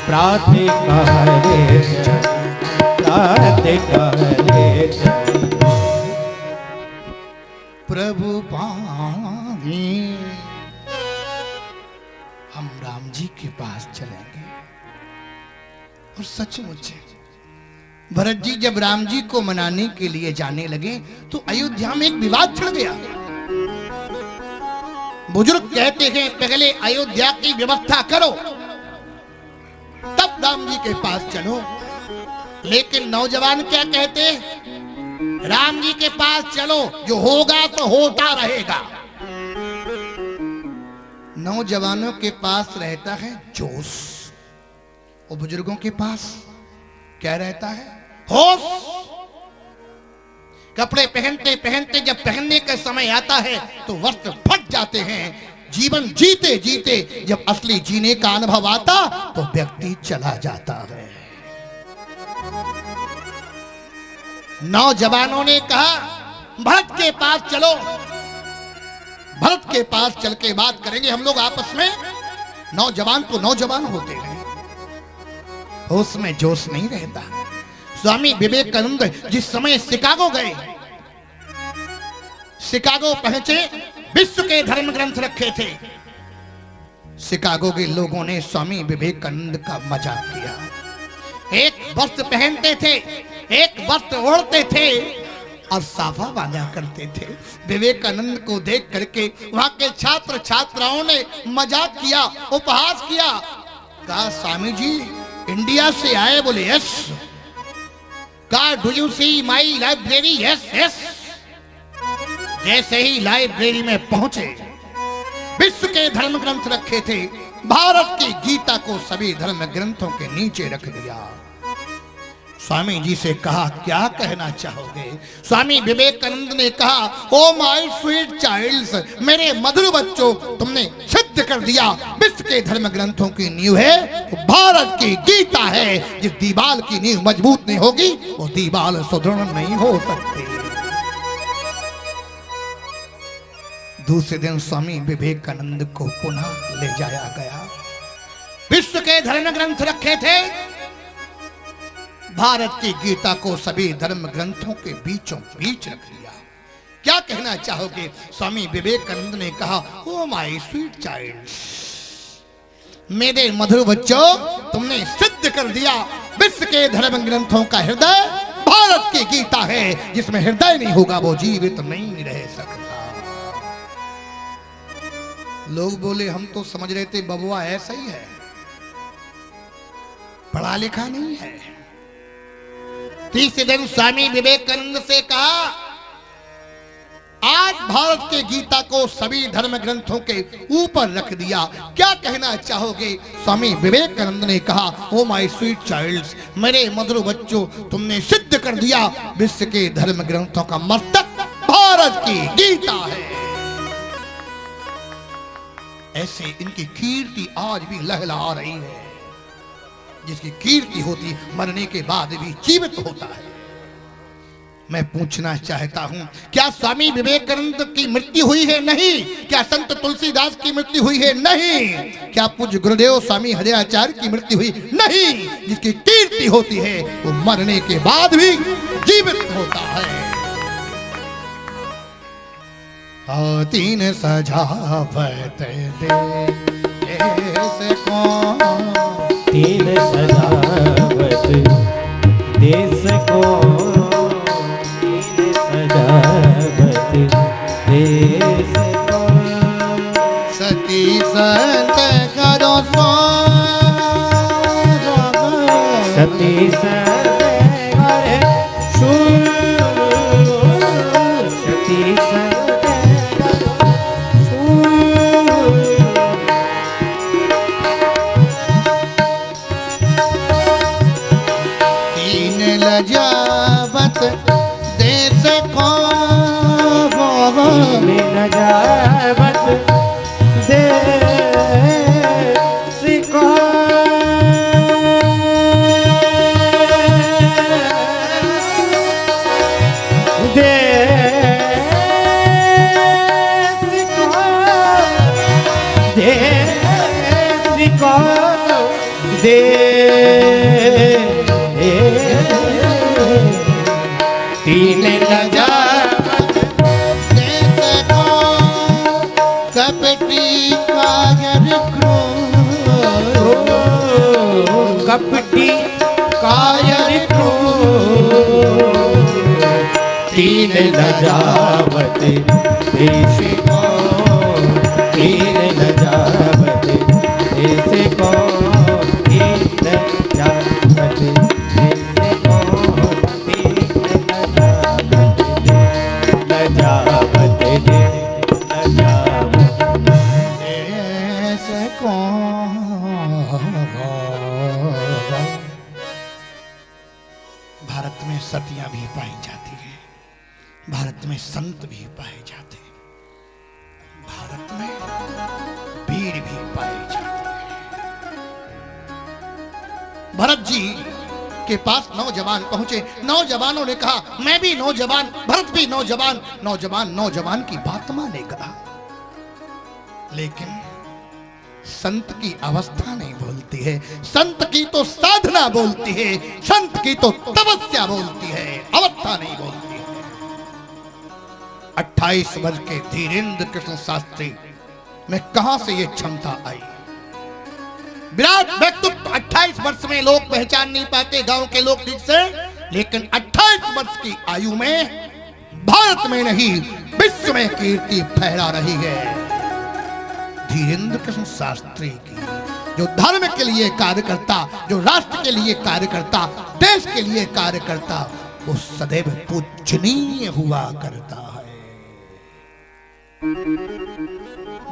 प्रातः काल प्रातः काल प्रभु पागे। हम राम जी के पास चलेंगे। और सचमुच भरत जी जब राम जी को मनाने के लिए जाने लगे तो अयोध्या में एक विवाद छिड़ गया। बुजुर्ग कहते हैं पहले अयोध्या की व्यवस्था करो तब राम जी के पास चलो। लेकिन नौजवान क्या कहते, राम जी के पास चलो, जो होगा तो होता रहेगा। नौजवानों के पास रहता है जोश, और बुजुर्गों के पास क्या रहता है, होश। कपड़े पहनते पहनते जब पहनने का समय आता है तो वस्त्र फट जाते हैं। जीवन जीते जीते जब असली जीने का अनुभव आता तो व्यक्ति चला जाता है। नौजवानों ने कहा भरत के पास चलो, भरत के पास चल के बात करेंगे हम लोग आपस में। नौजवान तो नौजवान होते हैं, होश में जोश नहीं रहता। स्वामी विवेकानंद जिस समय शिकागो गए, शिकागो पहुंचे, विश्व के धर्म ग्रंथ रखे थे। शिकागो के लोगों ने स्वामी विवेकानंद का मजाक किया। एक वस्त्र पहनते थे, एक वस्त्र ओढ़ते थे और साफा बांधा करते थे। विवेकानंद को देख करके वहां के छात्र छात्राओं ने मजाक किया, उपहास किया। कहा स्वामी जी इंडिया से आए? बोले यस। कहा do you see my library? Yes yes. जैसे ही लाइब्रेरी में पहुंचे, विश्व के धर्म ग्रंथ रखे थे, भारत की गीता को सभी धर्म ग्रंथों के नीचे रख दिया। स्वामी जी से कहा, क्या कहना चाहोगे? स्वामी विवेकानंद ने कहा, ओ माय स्वीट चाइल्ड्स, मेरे मधुर बच्चों, तुमने सिद्ध कर दिया विश्व के धर्म ग्रंथों की नींव है तो भारत की गीता है। जिस दीवार की नींव मजबूत नहीं होगी वो दीवार सुदृढ़ नहीं हो सकती। दूसरे दिन स्वामी विवेकानंद को पुनः ले जाया गया। विश्व के धर्म ग्रंथ रखे थे, भारत की गीता को सभी धर्म ग्रंथों के बीचों बीच रख दिया। क्या कहना चाहोगे? स्वामी विवेकानंद ने कहा, ओ माय स्वीट चाइल्ड्स, मेरे मधुर बच्चों, तुमने सिद्ध कर दिया विश्व के धर्म ग्रंथों का हृदय भारत की गीता है। जिसमें हृदय नहीं होगा वो जीवित नहीं रह सकता। लोग बोले, हम तो समझ रहे थे बबुआ ऐसा ही है, पढ़ा लिखा नहीं है। तीसरे दिन स्वामी विवेकानंद से कहा, आज भारत के गीता को सभी धर्म ग्रंथों के ऊपर रख दिया। क्या कहना चाहोगे? स्वामी विवेकानंद ने कहा, ओ माय स्वीट चाइल्ड्स, मेरे मधुर बच्चों, तुमने सिद्ध कर दिया विश्व के धर्म ग्रंथों का मस्तक भारत की गीता है। ऐसे इनकी कीर्ति आज भी लहलहा रही है। जिसकी कीर्ति होती मरने के बाद भी जीवित होता है। मैं पूछना चाहता हूं, क्या स्वामी विवेकानंद की मृत्यु हुई है? नहीं। क्या संत तुलसीदास की मृत्यु हुई है? नहीं। क्या पूज्य गुरुदेव स्वामी हरिआचार्य की मृत्यु हुई? नहीं। जिसकी कीर्ति होती है वो मरने के बाद भी जीवित होता है। तीन सजावट देश को, तीन सजावट देश को, तीन सजावट देश को, सती संत करो सो, सती संत करे शूर, सती संत करो शूर। लजावत देश को, लजावत देश को, देश को, तीन लजावत देश को, कपटी कायर क्रूर, कपटी कायर क्रूर, तीन लजावत देश को, तीन लजावत देश को, तीन लजावत देश को, तीन लजावत देश को। भारत में सतियां भी पाई जाती है, भारत में संत भी पाए जाते हैं, भारत में वीर भी पाए जाते हैं। भरत जी के पास नौजवान पहुंचे। नौजवानों ने कहा, मैं भी नौजवान, भरत भी नौजवान। नौजवान की बात मानेगा, लेकिन संत की अवस्था नहीं बोलती है। संत की तो साधना बोलती है, संत की तो तपस्या बोलती है, अवस्था नहीं बोलती है। 28 वर्ष के धीरेन्द्र कृष्ण शास्त्री में कहां से ये क्षमता आई? विराट व्यक्तित्व 28 वर्ष में लोग पहचान नहीं पाते, गांव के लोग ठीक से, लेकिन 28 वर्ष की आयु में भारत में नहीं विश्व में कीर्ति फहरा रही है धीरेन्द्र कृष्ण शास्त्री की। जो धर्म के लिए कार्य करता, जो राष्ट्र के लिए कार्य करता, देश के लिए कार्य करता, वो सदैव पूजनीय हुआ करता है।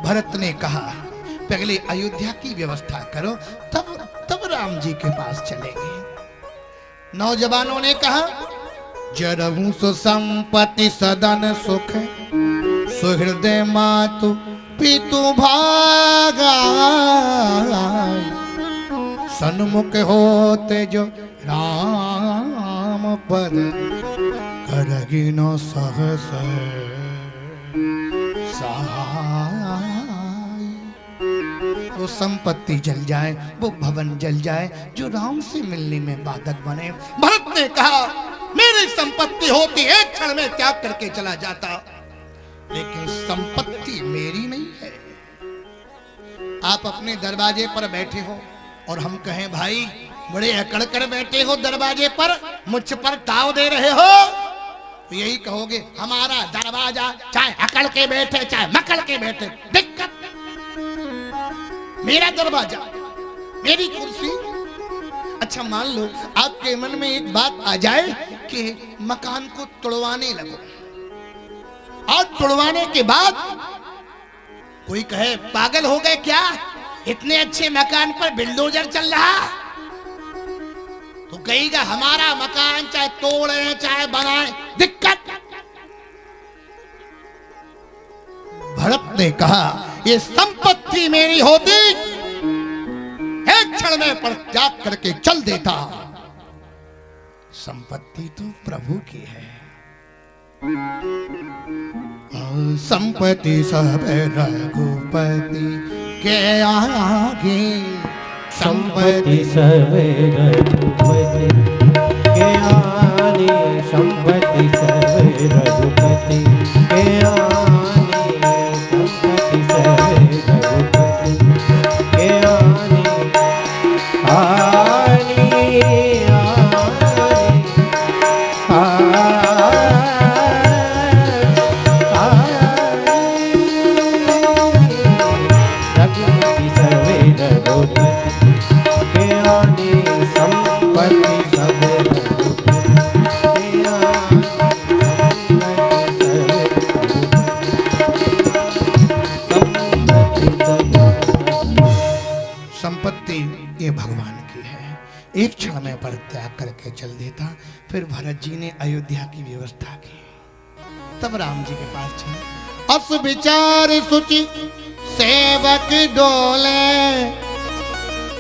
भरत ने कहा, पहले अयोध्या की व्यवस्था करो, तब राम जी के पास चलेंगे। नौजवानों ने कहा, जरहू सुसंपत्ति सदन सुख, सुहृदय मातु पितु भागा, सन्मुख होते जो राम पद, करगी न सहस सहाय। वो संपत्ति जल जाए, वो भवन जल जाए जो राम से मिलने में बाधक बने। भरत ने कहा, मेरी संपत्ति होती एक क्षण में त्याग करके चला जाता, लेकिन संपत्ति मेरी नहीं है। आप अपने दरवाजे पर बैठे हो और हम कहें, भाई बड़े अकड़ कर बैठे हो दरवाजे पर, मुझ पर ताव दे रहे हो, तो यही कहोगे हमारा दरवाजा चाहे अकड़ के बैठे चाहे मकड़ के बैठे, दिक्कत मेरा दरवाजा, मेरी कुर्सी। अच्छा मान लो आपके मन में एक बात आ जाए कि मकान को तोड़वाने लगो, और तोड़वाने के बाद कोई कहे पागल हो गए क्या, इतने अच्छे मकान पर बिल्डोजर चल रहा, तो कहेगा हमारा मकान चाहे तोड़े चाहे बनाए, दिक्कत। भरत ने कहा, ये संपत्ति मेरी होती एक क्षण में परित्याग करके चल देता, संपत्ति तो प्रभु की है। संपत्ति सब रघुपति के आगे, संपत्ति सब रघुपति के आगे, संपत्ति सब रघुपति के आगे, संपत्ति सब रघुपति के आगे, संपत्ति ये भगवान की है, एक क्षण में परित्याग करके चल देता। फिर भरत जी ने अयोध्या की व्यवस्था की, तब राम जी के पास चले। अस विचार सुचि सेवक डोले,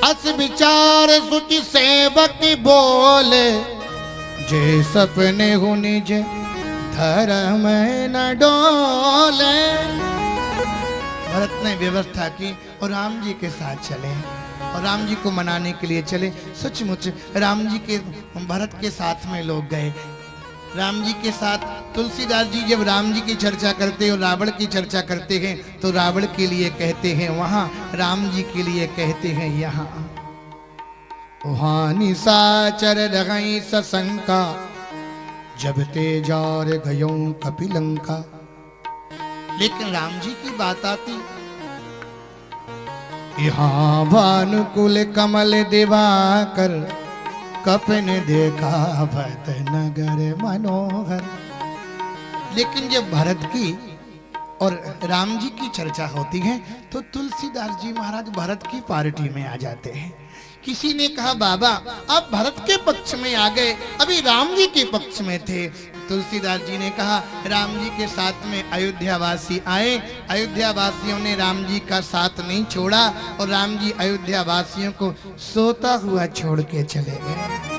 अस विचार सुचि सेवक बोले, जे सपने हो निज धर्म न डोले। भरत ने व्यवस्था की और राम जी के साथ चले, और राम जी को मनाने के लिए चले। सचमुच राम जी के भरत के साथ में लोग गए। राम जी के साथ तुलसीदास जी जब राम जी की चर्चा करते और रावण की चर्चा करते हैं, तो रावण के लिए कहते हैं वहां, राम जी के लिए कहते हैं यहाँ। वहां निशाचर रगई सशंका, जब ते जार गयो कपिलंका। लेकिन राम जी की बात आती, यहाँ भानुकुल कमल दिवाकर, कपिन देखा भरत नगर मनोहर। लेकिन जब भरत की और राम जी की चर्चा होती है, तो तुलसीदास जी महाराज भरत की पार्टी में आ जाते हैं। किसी ने कहा, बाबा आप भरत के पक्ष में आ गए, अभी राम जी के पक्ष में थे। तुलसीदास जी ने कहा, राम जी के साथ में अयोध्या वासी आए, अयोध्या वासियों ने राम जी का साथ नहीं छोड़ा, और राम जी अयोध्या वासियों को सोता हुआ छोड़ के चले गए।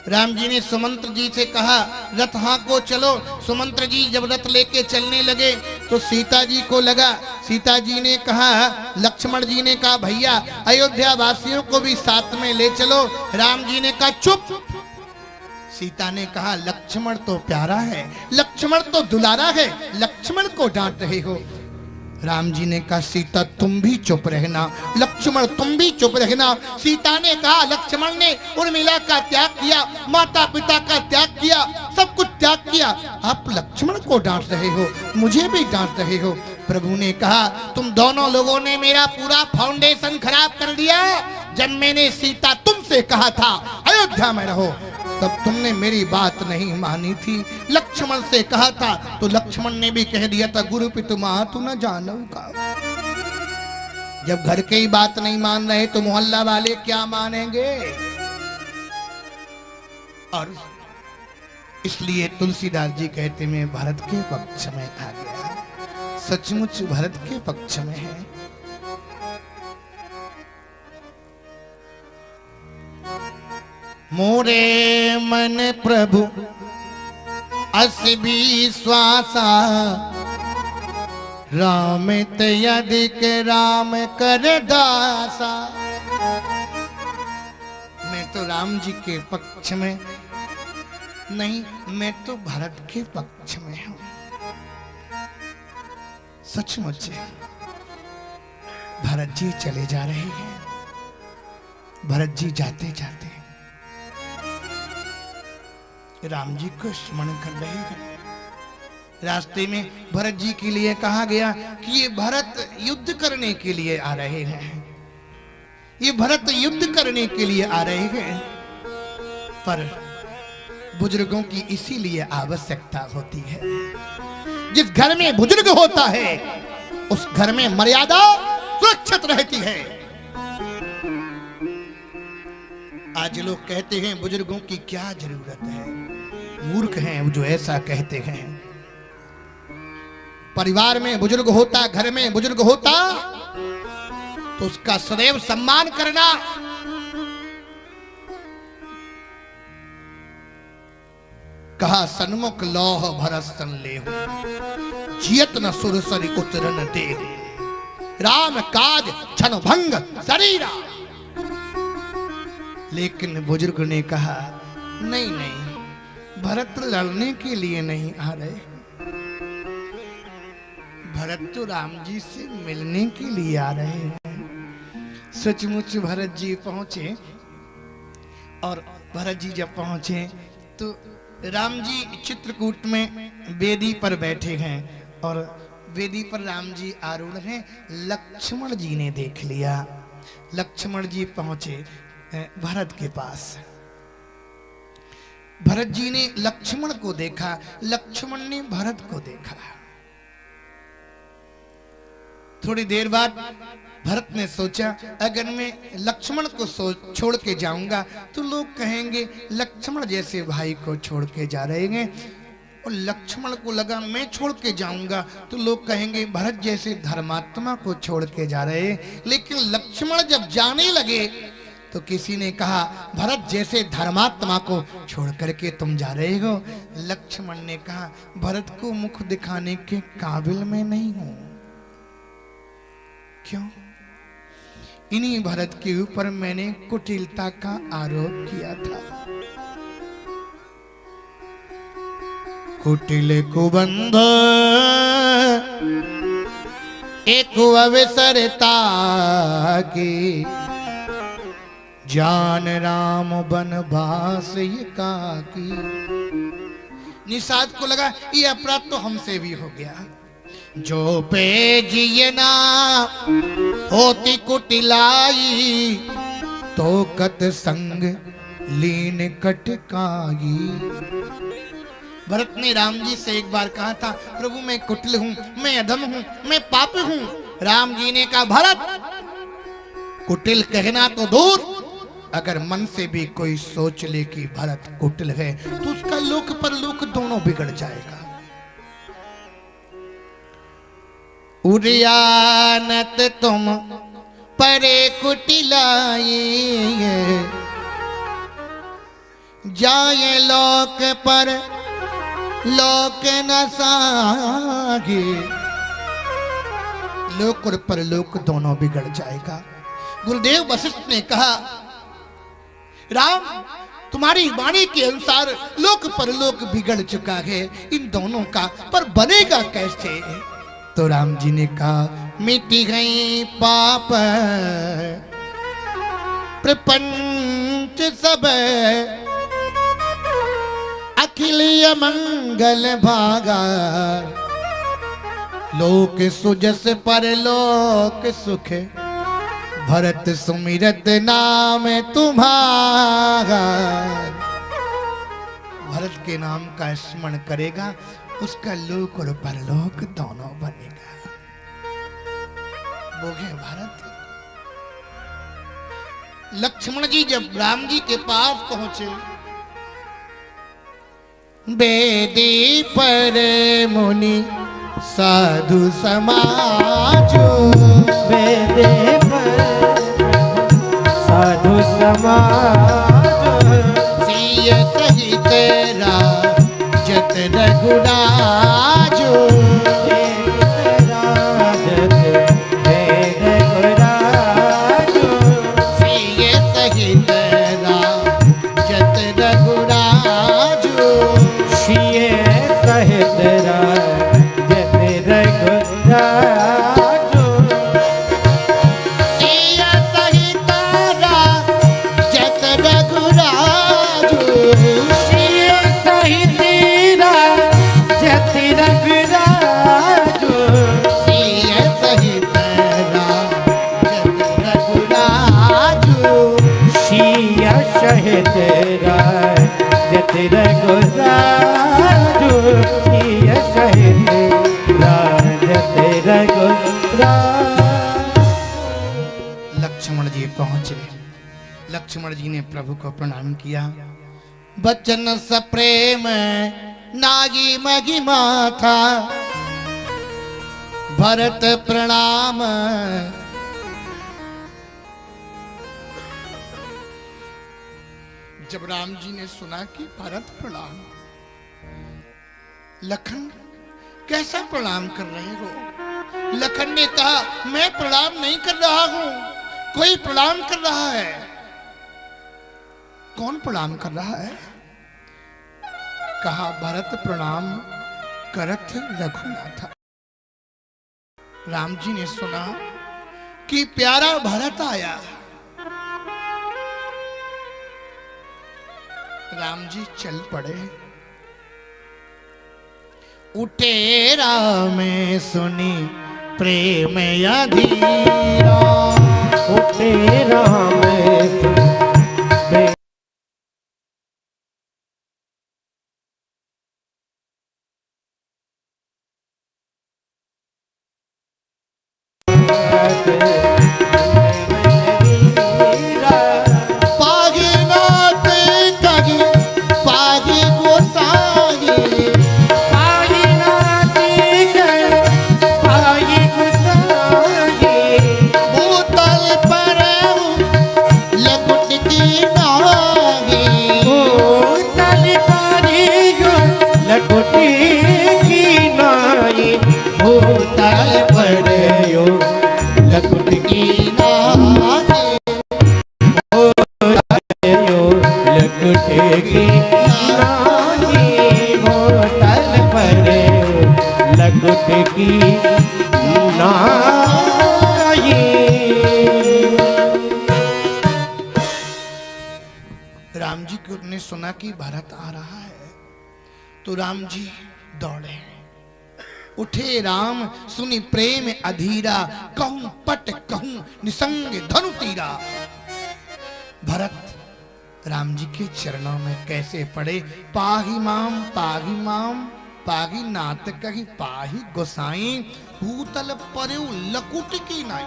राम जी ने सुमंत्र जी से कहा, रथ हाँको चलो। सुमंत्र जी जब रथ लेके चलने लगे तो सीता जी को लगा। सीता जी ने कहा, लक्ष्मण जी ने कहा, भैया अयोध्या वासियों को भी साथ में ले चलो। राम जी ने कहा, चुप। सीता ने कहा, लक्ष्मण तो प्यारा है, लक्ष्मण तो दुलारा है, लक्ष्मण को डांट रहे हो। राम जी ने कहा, सीता तुम भी चुप रहना, लक्ष्मण तुम भी चुप रहना। सीता ने कहा, लक्ष्मण ने उर्मिला का त्याग किया, माता पिता का त्याग किया, सब कुछ त्याग किया, आप लक्ष्मण को डांट रहे हो, मुझे भी डांट रहे हो। प्रभु ने कहा, तुम दोनों लोगों ने मेरा पूरा फाउंडेशन खराब कर दिया। जब मैंने सीता तुमसे कहा था अयोध्या में रहो, तब तुमने मेरी बात नहीं मानी थी। लक्ष्मण से कहा था तो लक्ष्मण ने भी कह दिया था, गुरु पितु मातु न जानऊ का। जब घर के ही बात नहीं मान रहे तो मोहल्ला वाले क्या मानेंगे। और इसलिए तुलसीदास जी कहते मैं भरत के पक्ष में आ गया, सचमुच भरत के पक्ष में है। मोरे मन प्रभु अस विश्वासा, राम तदिक राम कर दासा। मैं तो राम जी के पक्ष में नहीं, मैं तो भरत के पक्ष में हूं। सचमुच भरत जी चले जा रहे हैं। भरत जी जाते जाते राम जी को स्मरण कर रहे हैं। रास्ते में भरत जी के लिए कहा गया कि ये भरत युद्ध करने के लिए आ रहे हैं, ये भरत युद्ध करने के लिए आ रहे हैं। पर बुजुर्गों की इसीलिए आवश्यकता होती है। जिस घर में बुजुर्ग होता है उस घर में मर्यादा सुरक्षित रहती है। आज लोग कहते हैं बुजुर्गों की क्या जरूरत है, मूर्ख हैं वो जो ऐसा कहते हैं। परिवार में बुजुर्ग होता, घर में बुजुर्ग होता तो उसका सदैव सम्मान करना। कहा सन्मुख लौह भरत सन लेहु, जियत न सुरसरी उतरन देहु। राम काज क्षण भंग शरीरा। लेकिन बुजुर्ग ने कहा नहीं नहीं, भरत लड़ने के लिए नहीं आ रहे, भरत तो राम जी से मिलने के लिए आ रहे हैं। सचमुच भरत जी पहुंचे और भरत जी जब पहुंचे तो राम जी चित्रकूट में वेदी पर बैठे हैं और वेदी पर राम जी आरूढ़ हैं। लक्ष्मण जी ने देख लिया। लक्ष्मण जी पहुंचे भरत के पास। भरत जी ने लक्ष्मण को देखा, लक्ष्मण ने भरत को देखा। थोड़ी देर बाद भरत ने सोचा अगर मैं लक्ष्मण को छोड़ के जाऊंगा तो लोग कहेंगे लक्ष्मण जैसे भाई को छोड़ के जा रहे हैं। और लक्ष्मण को लगा मैं छोड़ के जाऊंगा तो लोग कहेंगे भरत जैसे धर्मात्मा को छोड़ के जा रहे हैं। लेकिन लक्ष्मण जब जाने लगे तो किसी ने कहा भरत जैसे धर्मात्मा को छोड़ करके तुम जा रहे हो। लक्ष्मण ने कहा भरत को मुख दिखाने के काबिल मैं नहीं हूं। क्यों? इन्हीं भरत के ऊपर मैंने कुटिलता का आरोप किया था। कुटिल कुबंध एक अवसरता की, जान राम बनवास का की। निषाद को लगा ये अपराध तो हमसे भी हो गया। जो पे जिए ना होती कुटिलाई, तो कत संग लीन कटकाई। भरत ने राम जी से एक बार कहा था प्रभु मैं कुटिल हूं, मैं अधम हूं, मैं पापी हूं। राम जी ने कहा भरत कुटिल कहना तो दूर, अगर मन से भी कोई सोच ले कि भरत कुटिल है तो उसका लोक परलोक दोनों बिगड़ जाएगा। उरियानत तुम परे कुटिलाई, जाए लोक पर लोक न सागे। लोक और परलोक दोनों बिगड़ जाएगा। गुरुदेव वशिष्ठ ने कहा राम तुम्हारी वाणी के अनुसार लोक परलोक बिगड़ चुका है, इन दोनों का पर बनेगा कैसे? तो राम जी ने कहा मिटी गई पाप प्रपंच सब, अखिल मंगल भागा। लोक सुजस पर लोक सुख, भरत सुमिरत नाम तुम्हारा। भरत के नाम का स्मरण करेगा उसका लोक और परलोक दोनों बनेगा। वो है भरत। लक्ष्मण जी जब राम जी के पास पहुंचे, बेदी पर मुनि साधु समाजो, बेदे पर साधु समाज, सिय सहित राजत रघुराजो, राजत रघुराजो, सिय सहित राजत रघुराजो, सिय सहित राजत रघुराजो, सिय सहित राजत रघुराजो, सिय सहित राजत रघुराजो, सिय सहित राजत रघुराजो, सिय सहित राजत रघुराजो, सिय सहित राजत रघुराजो। लक्ष्मण जी पहुंचे। लक्ष्मण जी ने प्रभु को प्रणाम किया। बचन सप्रेम नागी मगी माथा, भरत प्रणाम। जब राम जी ने सुना कि भरत प्रणाम, लखन कैसा प्रणाम कर रहे हो? लखन ने कहा, मैं प्रणाम नहीं कर रहा हूं, कोई प्रणाम कर रहा है। कौन प्रणाम कर रहा है? कहा, भरत प्रणाम करत रघुनाथ। राम जी ने सुना कि प्यारा भरत आया। राम जी चल पड़े। उठे राम सुनी प्रेम अधीरा, उठे राम पागिनाथ कही पागी गोसाई, भूतल पर लकुट की नागी, लकुटी की नाई, भूतल पर यो लकुट की नागी, यो लकुट की नाई, भूतल पर लकुट की नाई। राम जी को ने सुना कि भरत आ रहा है, तो राम जी दौड़े। उठे राम सुनी प्रेम अधीरा, कहूं पट कहूं निसंग धनु तीरा। भरत राम जी के चरणों में कैसे पड़े। पाही माम पागी नाथ कही पाही गोसाई, भूतल परयु लकुट की नाई।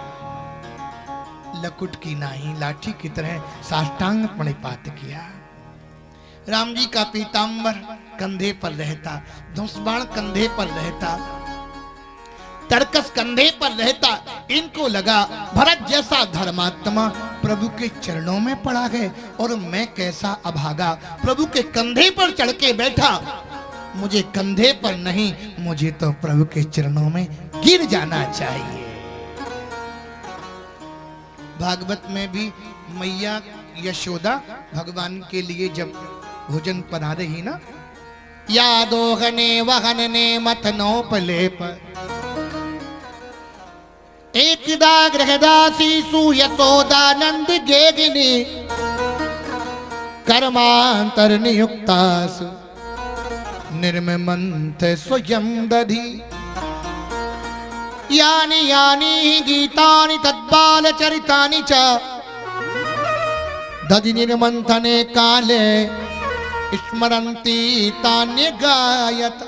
लकुट की नाई लाठी की तरह साष्टांग प्रणिपात किया। राम जी का पीतांबर कंधे पर रहता, धनुष्बाण कंधे पर रहता, तड़कस कंधे पर रहता। इनको लगा भरत जैसा धर्मात्मा प्रभु के चरणों में पड़ा है और मैं कैसा अभागा प्रभु के कंधे पर चढ़ के बैठा। मुझे कंधे पर नहीं, मुझे तो प्रभु के चरणों में गिर जाना चाहिए। भागवत में भी मैया यशोदा भगवान के लिए जब भोजन बना रही ना, यादोहने वहनने मथनो पलेप, एकदा गृहदासी सुयशोदानंद गेगिनी, कर्मांतर नियुक्तासु निर्ममंत स्वयं दधि। यानि यानि गीतानि तद्बाल चरितानि च, दधि निर्मंथने काले स्मरन्ति तान्य गायत।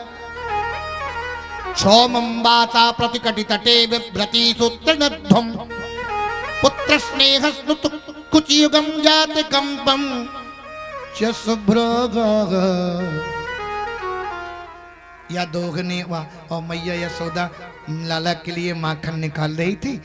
क्षोमंबाता प्रतिकटितटे बिभ्रति सूत्रनध्वं, पुत्र स्नेह स्नुत कुछ युगम जात कंपम च शुभ्रग। या दोगने और मैया यशोदा लाला के लिए माखन निकाल रही थी।